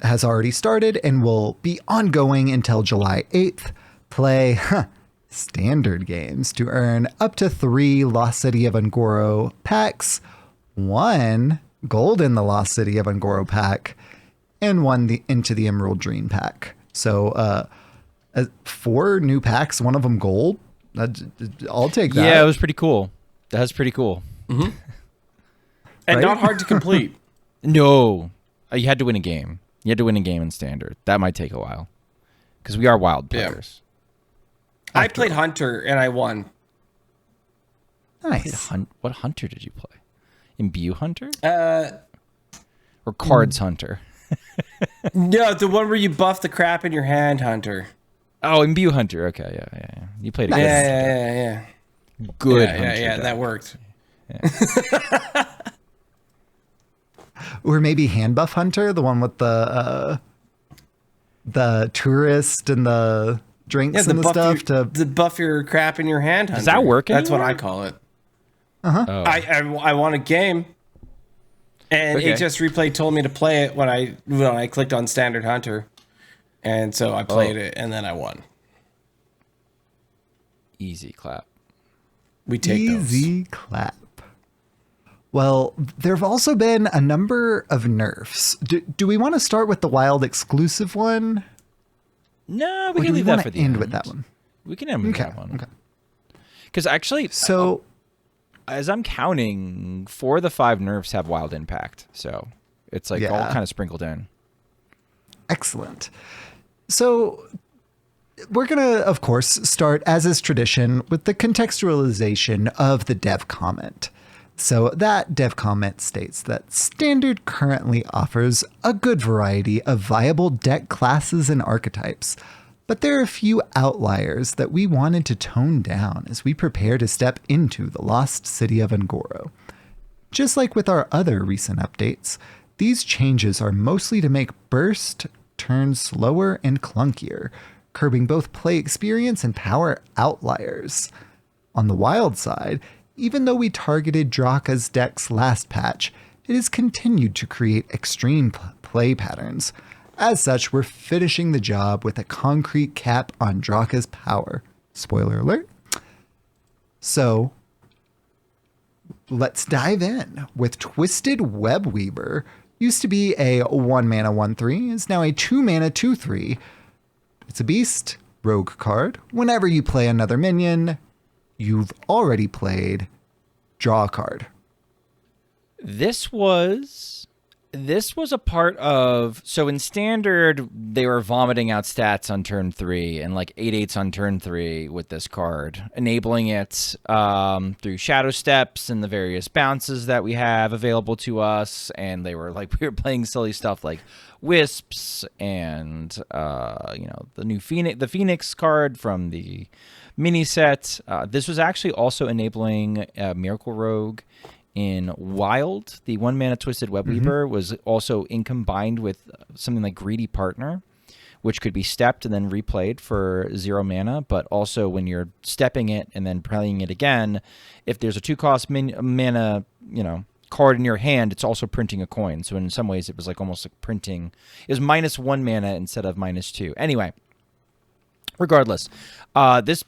has already started and will be ongoing until July 8th. Play standard games to earn up to 3 Lost City of Ungoro packs, 1 gold in the Lost City of Ungoro pack, and 1 into the Emerald Dream pack. So 4 new packs, 1 of them gold. I'll take that. Yeah, it was pretty cool. That was pretty cool. And Right? not hard to complete. No, you had to win a game. You had to win a game in standard. That might take a while because we are wild players. I played Hunter and I won. Nice. What hunter did you play? Imbue Hunter Uh, or Cards Hunter? no, the one where you buff the crap in your hand, Hunter. Oh, Imbue Hunter. Okay, yeah. You played a good, Yeah. good Yeah, hunter. yeah, though. that worked. Or maybe Hand Buff Hunter, the one with the tourist and the drinks and the stuff the buff your crap in your hand, Hunter. Does that work That's what anymore? I call it. Oh. I won a game, and Okay. it just replay told me to play it when I clicked on Standard Hunter, and so I played it, and then I won. Easy clap. We take those. easy clap. Well, there have also been a number of nerfs. Do we want to start with the wild exclusive one? No, Or we do can we leave want that for to the end end. with that one? We can end with Okay. that one. Okay. Because actually, So as I'm counting, 4 of the 5 nerfs have wild impact. So it's like all Yeah. kind of sprinkled in. excellent. So we're going to, of course, start, as is tradition, with the contextualization of the dev comment. So that dev comment states that Standard currently offers a good variety of viable deck classes and archetypes, but there are a few outliers that we wanted to tone down as we prepare to step into the Lost City of Ungoro. Just like with our other recent updates, These changes are mostly to make burst turn slower and clunkier, curbing both play experience and power outliers. On the wild side, even though we targeted Draka's deck's last patch, it has continued to create extreme play patterns. As such, we're finishing the job with a concrete cap on Draka's power. Spoiler alert. So, let's dive in with Twisted Webweaver. Used to be a 1 mana 1/3, is now a 2 mana 2/3. It's a beast, rogue card. Whenever you play another minion, you've already played, draw a card. This was a part of, so in standard they were vomiting out stats on turn 3 and like 8/8s on turn 3 with this card, enabling it through shadow steps and the various bounces that we have available to us. And they were like, we were playing silly stuff like wisps and the new Phoenix card from the mini set. This was actually also enabling Miracle Rogue in Wild. The 1 mana Twisted Webweaver was also combined with something like Greedy Partner, which could be stepped and then replayed for 0 mana. But also when you're stepping it and then playing it again, if there's a 2-cost mana, card in your hand, it's also printing a coin. So in some ways, it was like almost like printing. It was -1 mana instead of -2. Anyway. Regardless, this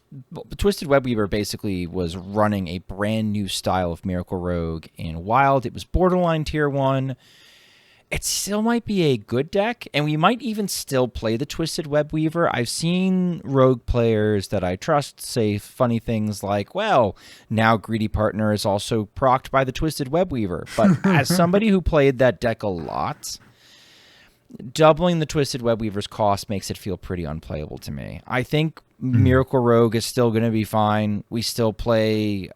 Twisted Webweaver basically was running a brand new style of Miracle Rogue in Wild. It was borderline tier 1. It still might be a good deck, and we might even still play the Twisted Webweaver. I've seen Rogue players that I trust say funny things like, well, now Greedy Partner is also procced by the Twisted Webweaver. But as somebody who played that deck a lot, doubling the Twisted Webweaver's cost makes it feel pretty unplayable to me. I think Miracle Rogue is still going to be fine. We still play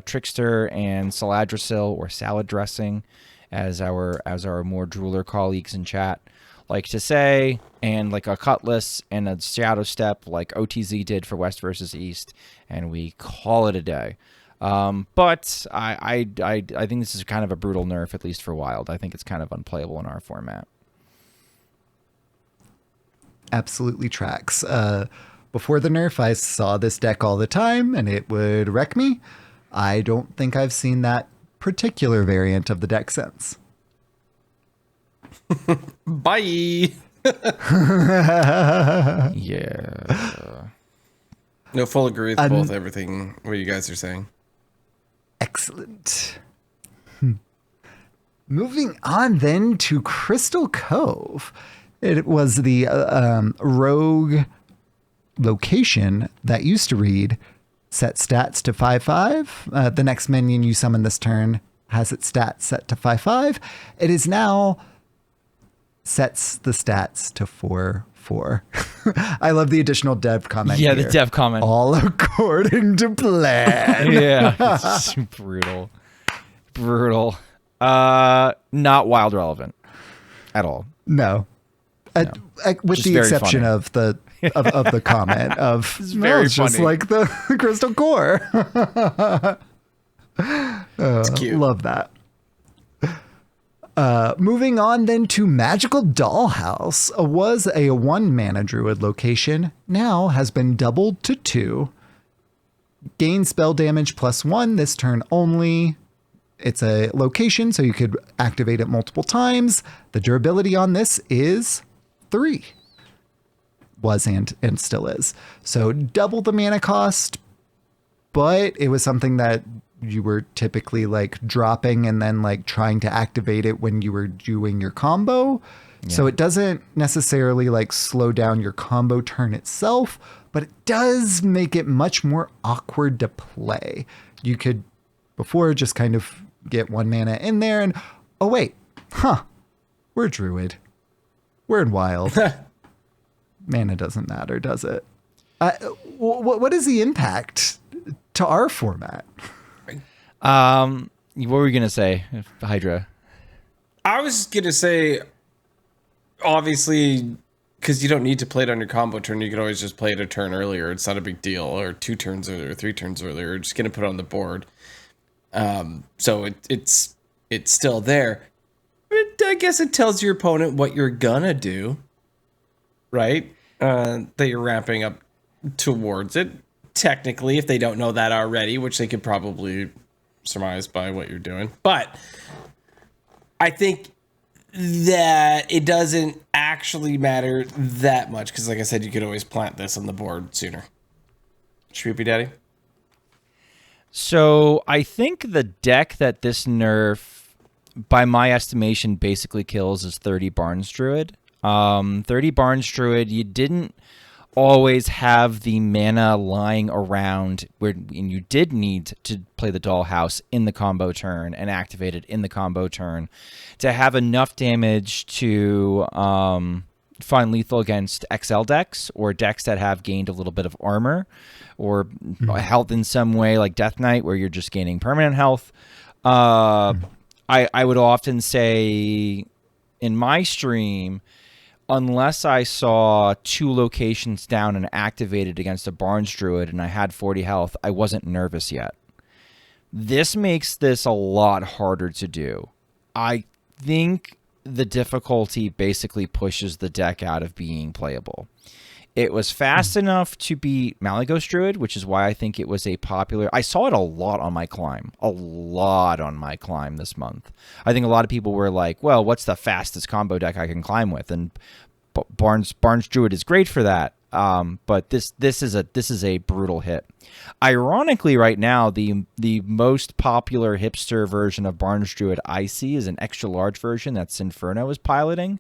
Trickster and Saladrasil, or salad dressing, as our more drooler colleagues in chat like to say, and like a Cutlass and a Shadow Step like OTZ did for West versus East, and we call it a day. But I think this is kind of a brutal nerf, at least for Wild. I think it's kind of unplayable in our format. Absolutely tracks. Before the nerf, I saw this deck all the time, and it would wreck me. I don't think I've seen that particular variant of the deck since. Bye. Yeah. No, full agree with both everything what you guys are saying. Excellent. Moving on then to Crystal Cove. It was the rogue location that used to read, set stats to 5/5. The next minion you summon this turn has its stats set to 5/5. It is now sets the stats to 4/4. I love the additional dev comment. Yeah, here. the dev comment. All according to plan. Yeah, it's brutal. Brutal. Not Wild relevant at all. No. With Just the very exception funny. of the comment of very it's just funny. like the crystal core. It's cute. Love that. Moving on then to Magical Dollhouse, was a 1 mana druid location, now has been doubled to 2. Gain spell damage +1 this turn only. It's a location, so you could activate it multiple times. The durability on this is 3. Was and still is. So double the mana cost, but it was something that you were typically like dropping and then like trying to activate it when you were doing your combo. Yeah. So it doesn't necessarily like slow down your combo turn itself, but it does make it much more awkward to play. You could before just kind of get 1 mana in there and, oh wait, we're druid. We're in Wild. Mana doesn't matter, does it? What is the impact to our format? What were you going to say, Hydra? I was going to say, obviously, because you don't need to play it on your combo turn, you can always just play it a turn earlier. It's not a big deal, or 2 turns earlier, or 3 turns earlier. Just going to put it on the board. So it's still there. I guess it tells your opponent what you're gonna do, right? That you're ramping up towards it. Technically, if they don't know that already, which they could probably surmise by what you're doing. But I think that it doesn't actually matter that much because, like I said, you could always plant this on the board sooner. Schmoopydady? So I think the deck that this nerf, by my estimation, basically kills is 30 Barnes Druid. 30 Barnes Druid, you didn't always have the mana lying around and you did need to play the Dollhouse in the combo turn and activate it in the combo turn to have enough damage to find lethal against XL decks or decks that have gained a little bit of armor or health in some way, like Death Knight, where you're just gaining permanent health. I would often say in my stream, unless I saw 2 locations down and activated against a Barnes Druid and I had 40 health, I wasn't nervous yet. This makes this a lot harder to do. I think the difficulty basically pushes the deck out of being playable. It was fast enough to beat Malygos Druid, which is why I think it was a popular... I saw it a lot on my climb. A lot on my climb this month. I think a lot of people were like, well, what's the fastest combo deck I can climb with? And Barnes Druid is great for that. But this is a brutal hit. Ironically, right now, the most popular hipster version of Barnes Druid I see is an extra large version that Sinferno is piloting.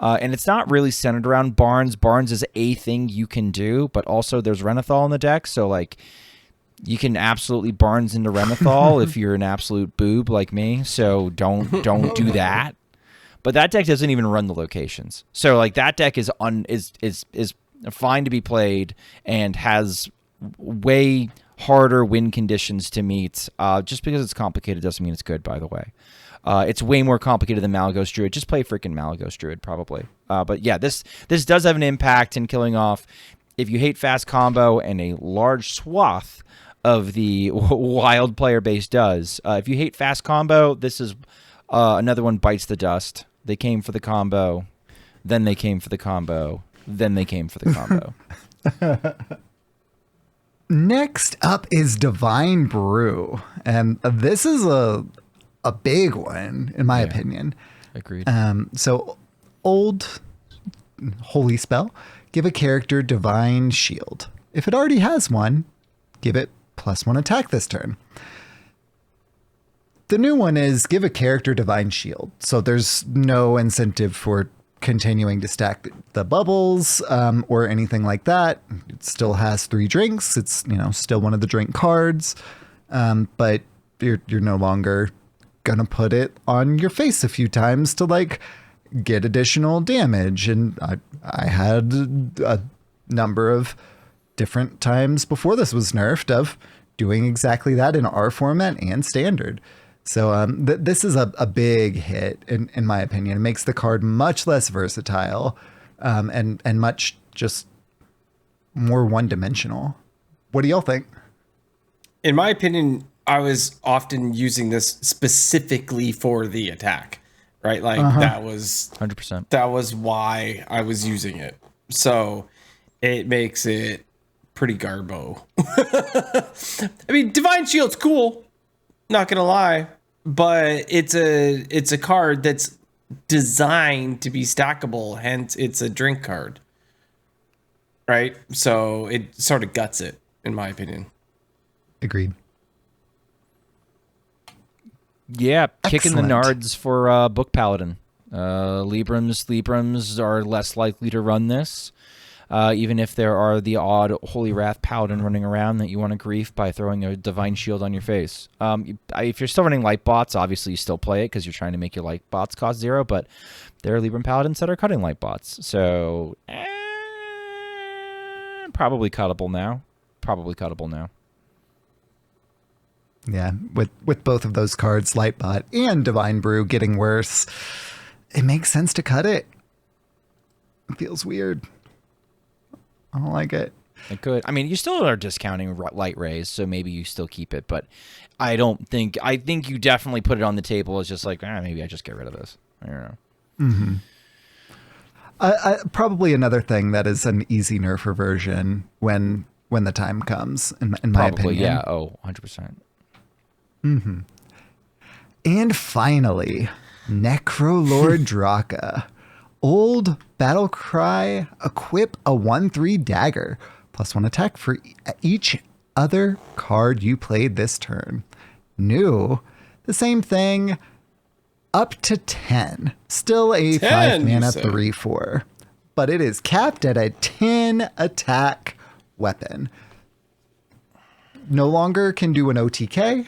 And it's not really centered around Barnes. Barnes is a thing you can do, but also there's Renathal in the deck, so like you can absolutely Barnes into Renathal if you're an absolute boob like me. So don't do that. But that deck doesn't even run the locations. So like that deck is fine to be played and has way harder win conditions to meet. Just because it's complicated doesn't mean it's good, by the way. It's way more complicated than Malygos Druid. Just play freaking Malygos Druid, probably. But yeah, this does have an impact in killing off. If you hate fast combo, and a large swath of the wild player base does. If you hate fast combo, this is another one bites the dust. They came for the combo, then they came for the combo, then they came for the combo. Next up is Divine Brew, and this is a big one in my opinion. Agreed. So old holy spell, give a character Divine Shield. If it already has one, give it +1 attack this turn. The new one is give a character Divine Shield. So there's no incentive for continuing to stack the bubbles or anything like that. It still has 3 drinks. It's, still one of the drink cards. But you're no longer gonna put it on your face a few times to like get additional damage. And I had a number of different times before this was nerfed of doing exactly that in our format and standard. So this is a big hit in my opinion. It makes the card much less versatile and much just more one-dimensional. What do y'all think? In my opinion, I was often using this specifically for the attack, right? Like that was 100%. That was why I was using it. So it makes it pretty garbo. I mean, Divine Shield's cool, not gonna lie, but it's a card that's designed to be stackable, hence it's a drink card, right? So it sort of guts it, in my opinion. Agreed. Yeah, kicking the Excellent. nards for Book Paladin. Librams are less likely to run this, even if there are the odd Holy Wrath Paladin running around that you want to grief by throwing a Divine Shield on your face. If you're still running light bots, obviously you still play it because you're trying to make your light bots cost 0, but there are Libram Paladins that are cutting light bots. So, probably cuttable now. Yeah, with both of those cards, Lightbot and Divine Brew getting worse, it makes sense to cut it. It feels weird. I don't like it. It could. I mean, you still are discounting light rays, so maybe you still keep it. But I think you definitely put it on the table as just like, maybe I just get rid of this. I don't know. Probably another thing that is an easy nerf reversion when the time comes, in my Probably, opinion. yeah. Oh, 100%. And finally, Necrolord Draka. Old battle cry, equip a 1/3 dagger, +1 attack for each other card you played this turn. New, the same thing, up to 10. Still a 10, 5 mana you say? 3/4. But it is capped at a 10 attack weapon. No longer can do an OTK.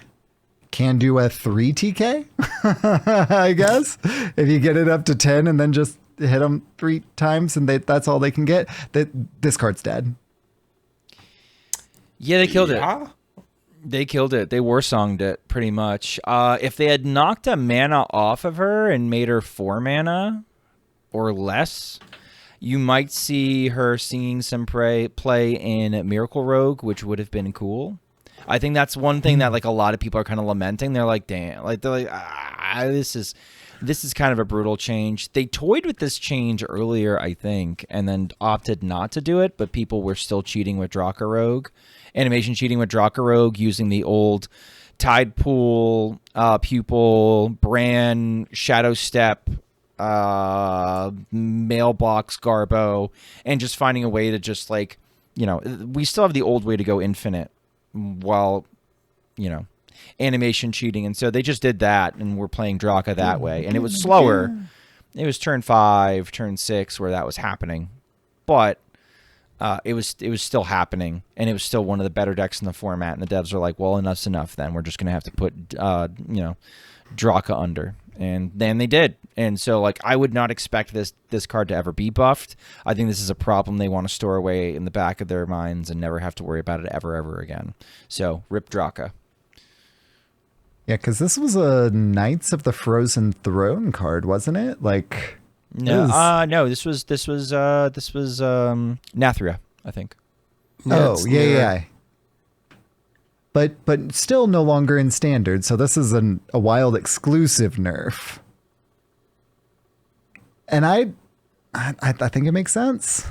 Can do a 3 TK, I guess. If you get it up to 10 and then just hit them 3 times and that's all they can get, this card's dead. Yeah, they killed it. Yeah? They killed it. They war-songed it, pretty much. If they had knocked a mana off of her and made her 4 mana or less, you might see her seeing some play in Miracle Rogue, which would have been cool. I think that's one thing that like a lot of people are kind of lamenting. They're like, damn, like they're like, this is kind of a brutal change. They toyed with this change earlier, I think, and then opted not to do it, but people were still cheating with Draka Rogue. Animation cheating with Draka Rogue using the old Tide Pool, Pupil, Bran, Shadow Step, Mailbox, Garbo, and just finding a way to just like, you know, we still have the old way to go infinite while, you know, animation cheating. And so they just did that and we're playing Draka that way. And it was slower. It was turn 5, turn 6 where that was happening. But it was still happening, and it was still one of the better decks in the format. And the devs are like, well, enough's enough. Then we're just gonna have to put you know, Draka under, and then they did. And so like I would not expect this card to ever be buffed. I think this is a problem they want to store away in the back of their minds and never have to worry about it ever again. So rip Draka. Yeah, because this was a Knights of the Frozen Throne card, wasn't it? Like, No, no, this was Nathria, I think. oh yeah. But still no longer in standard. So this is a wild exclusive nerf, and I think it makes sense.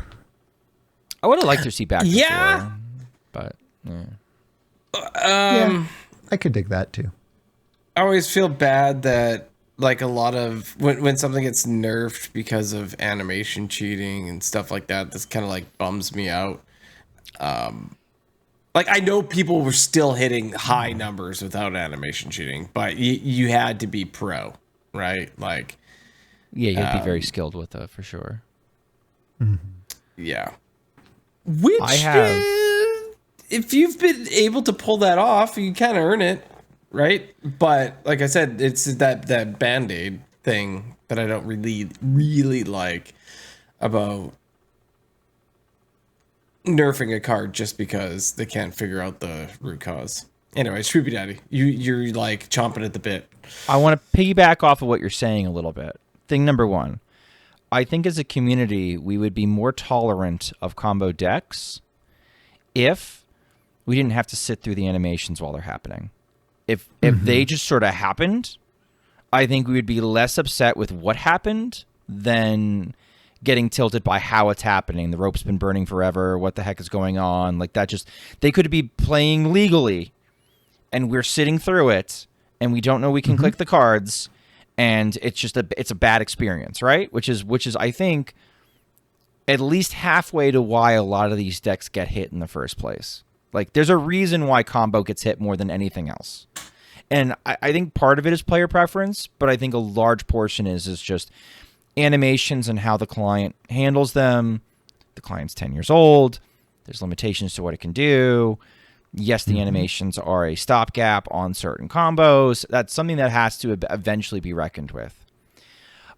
I would have liked to see back. Yeah. Before, but Yeah, I could dig that too. I always feel bad that like a lot of when something gets nerfed because of animation cheating and stuff like that, this kind of like bums me out. Like I know people were still hitting high numbers without animation cheating, but you had to be pro, right? Like, yeah, you have to be very skilled with it for sure. yeah. Which I have. if you've been able to pull that off, you kind of earn it, right? But like I said, it's that Band-Aid thing that I don't really like about nerfing a card just because they can't figure out the root cause. Anyway, Schmoopydady, you're like chomping at the bit. I want to piggyback off of what you're saying a little bit. Thing number one, I think as a community, we would be more tolerant of combo decks if we didn't have to sit through the animations while they're happening. If they just sort of happened, I think we would be less upset with what happened than getting tilted by how it's happening. The rope's been burning forever. What the heck is going on? Like that just, they could be playing legally and we're sitting through it and we don't know we can click the cards and it's just it's a bad experience, right? Which is I think at least halfway to why a lot of these decks get hit in the first place. Like there's a reason why combo gets hit more than anything else. And I think part of it is player preference, but I think a large portion is just animations and how the client handles them. The client's 10 years old. There's limitations to what it can do. Yes, the animations are a stopgap on certain combos. That's something that has to eventually be reckoned with.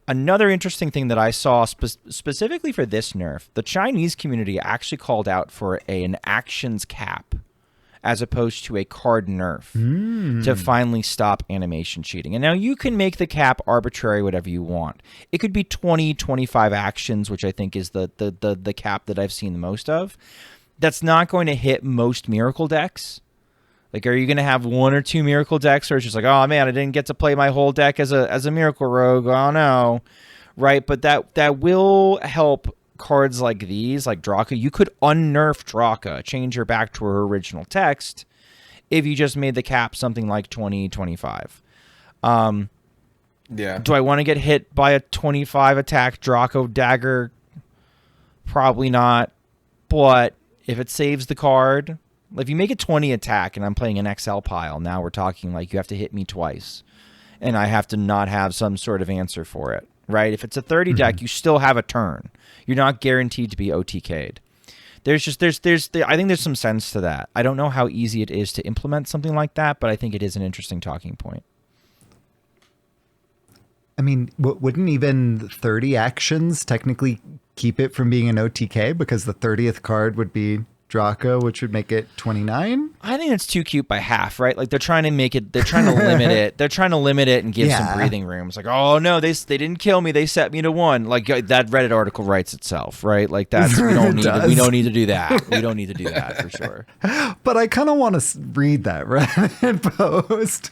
Another interesting thing that I saw specifically for this nerf, the Chinese community actually called out for an actions cap as opposed to a card nerf to finally stop animation cheating. And now you can make the cap arbitrary, whatever you want. It could be 20, 25 actions, which I think is the cap that I've seen the most of. That's not going to hit most Miracle decks. Like, are you going to have one or two miracle decks, or it's just like, oh man, I didn't get to play my whole deck as a miracle rogue. Oh no, right? But that will help cards like these, like Draka. You could unnerf Draka, change her back to her original text, if you just made the cap something like 20, 25. Yeah. Do I want to get hit by a 25 attack Draco dagger? Probably not. But if it saves the card, if you make it 20 attack and I'm playing an XL pile, now we're talking like you have to hit me twice. And I have to not have some sort of answer for it, right? If it's a 30 deck, you still have a turn. You're not guaranteed to be OTK'd. I think there's some sense to that. I don't know how easy it is to implement something like that, but I think it is an interesting talking point. I mean, wouldn't even 30 actions technically keep it from being an OTK, because the 30th card would be Draka, which would make it 29? I think it's too cute by half, right? Like they're trying to limit it. They're trying to limit it and give some breathing room. It's like, oh no, they didn't kill me. They set me to 1. Like that Reddit article writes itself, right? Like that's we don't need to do that. We don't need to do that for sure. But I kind of want to read that Reddit post.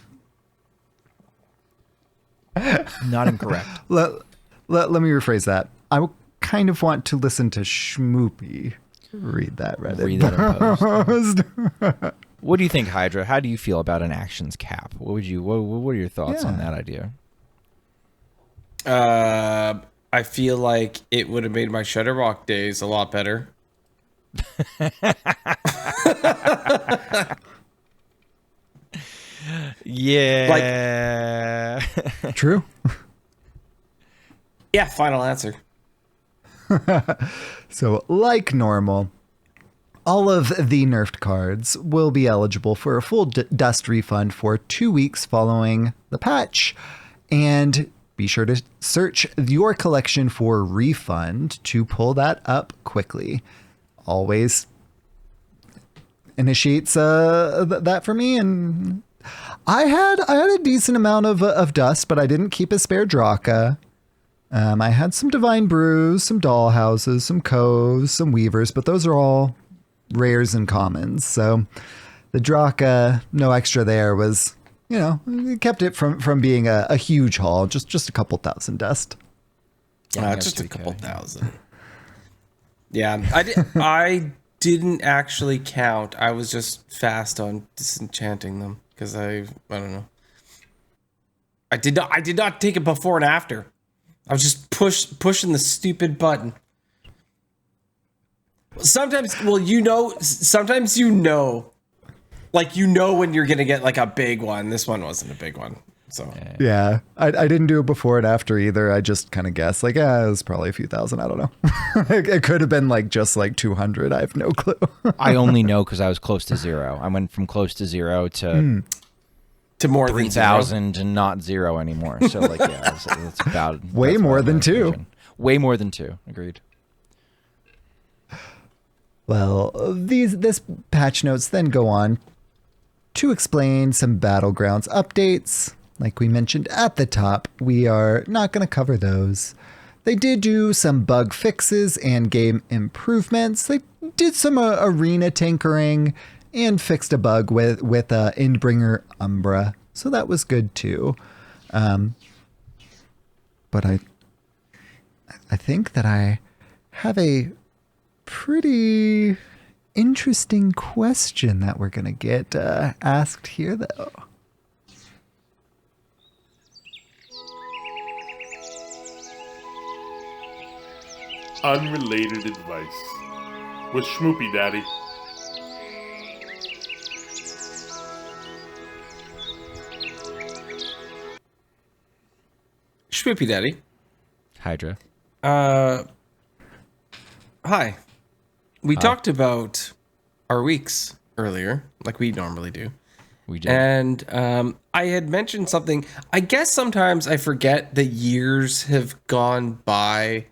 Not incorrect. Let me rephrase that. I kind of want to listen to Schmoopy read that Reddit post. What do you think, Hydra? How do you feel about an actions cap? What are your thoughts on that idea? I feel like it would have made my Shutterwalk days a lot better. Yeah. True. Yeah, final answer. So, like normal, all of the nerfed cards will be eligible for a full dust refund for 2 weeks following the patch. And be sure to search your collection for refund to pull that up quickly. Always initiates that for me. And I had a decent amount of dust, but I didn't keep a spare Draka. I had some Divine Brews, some Dollhouses, some Coves, some Weavers, but those are all rares and commons. So the Draka, no extra there, was, it kept it from being a huge haul, just a couple thousand dust. Yeah, just a couple thousand. Yeah, I didn't actually count. I was just fast on disenchanting them because I don't know. I did not take it before and after. I was just pushing the stupid button. Sometimes when you're gonna get like a big one. This one wasn't a big one, so yeah. I didn't do it before and after either. I just kind of guessed, like, it was probably a few thousand. I don't know. It could have been just 200. I have no clue. I only know because I was close to 0. I went from close to 0 to more 3,000 and not 0 anymore. So it's about way more than 2. Way more than 2. Agreed. Well, this patch notes then go on to explain some Battlegrounds updates. Like we mentioned at the top, we are not going to cover those. They did do some bug fixes and game improvements. They did some arena tinkering and fixed a bug with Endbringer Umbra. So that was good too. But I think that I have a pretty interesting question that we're going to get asked here, though. Unrelated advice with Schmoopydady. Schmoopydady. Hydra. Hi. We talked about our weeks earlier, like we normally do. We did. And I had mentioned something. I guess sometimes I forget that years have gone by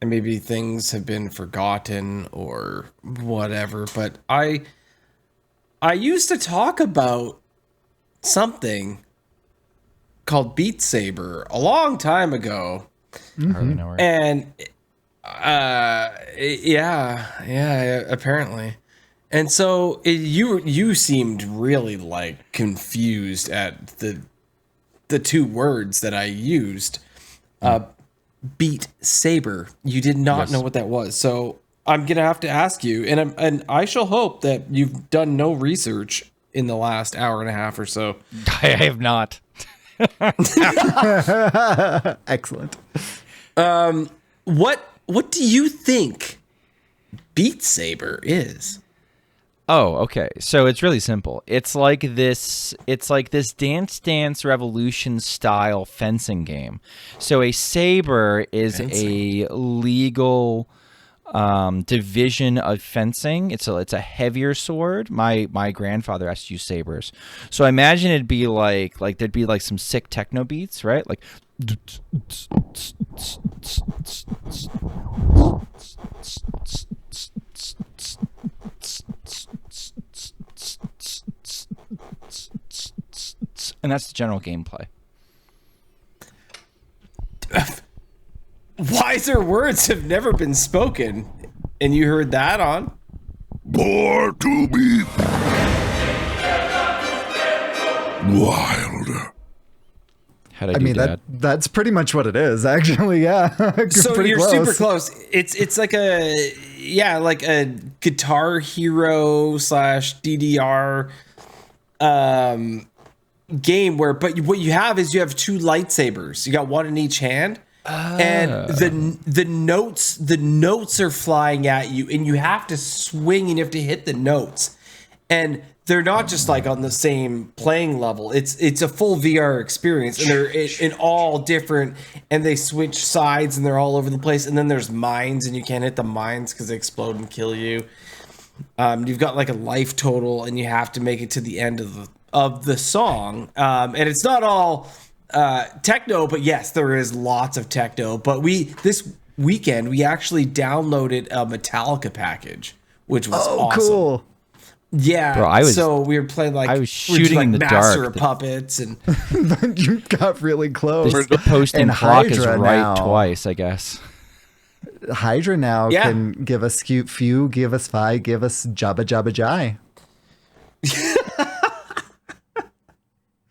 and maybe things have been forgotten or whatever. But I used to talk about something called Beat Saber a long time ago. Mm-hmm. And yeah, apparently. And so you seemed really like confused at the two words that I used. Beat Saber. You did not know what that was. So I'm gonna have to ask you, and I shall hope that you've done no research in the last hour and a half or so. I have not. Excellent. What do you think Beat Saber is? Oh, okay. So it's really simple. It's like this Dance Dance Revolution style fencing game. So a saber is a legal division of fencing. It's a heavier sword. My grandfather has to use sabers. So I imagine it'd be like there'd be like some sick techno beats, right? Like and that's the general gameplay. Wiser words have never been spoken, and you heard that on Born to be wild. How'd I I do, mean, Dad? that's pretty much what it is, actually. Yeah. So Pretty you're close. super close. It's like a Guitar Hero / DDR game but what you have is you have two lightsabers. You got one in each hand, and the notes are flying at you, and you have to swing and you have to hit the notes, and they're not just like on the same playing level. It's a full VR experience, and they're in all different, and they switch sides, and they're all over the place. And then there's mines, and you can't hit the mines because they explode and kill you. You've got like a life total, and you have to make it to the end of the song. And it's not all techno, but yes, there is lots of techno. But this weekend we actually downloaded a Metallica package, which was awesome. Cool. Yeah, Bro, so we were playing like I was shooting in the Master dark. of Puppets, and You got really close. The posting And clock is Hydra right now. twice, I guess. Hydra now Yeah. can give us cute few, give us fi, give us jabba jabba jai.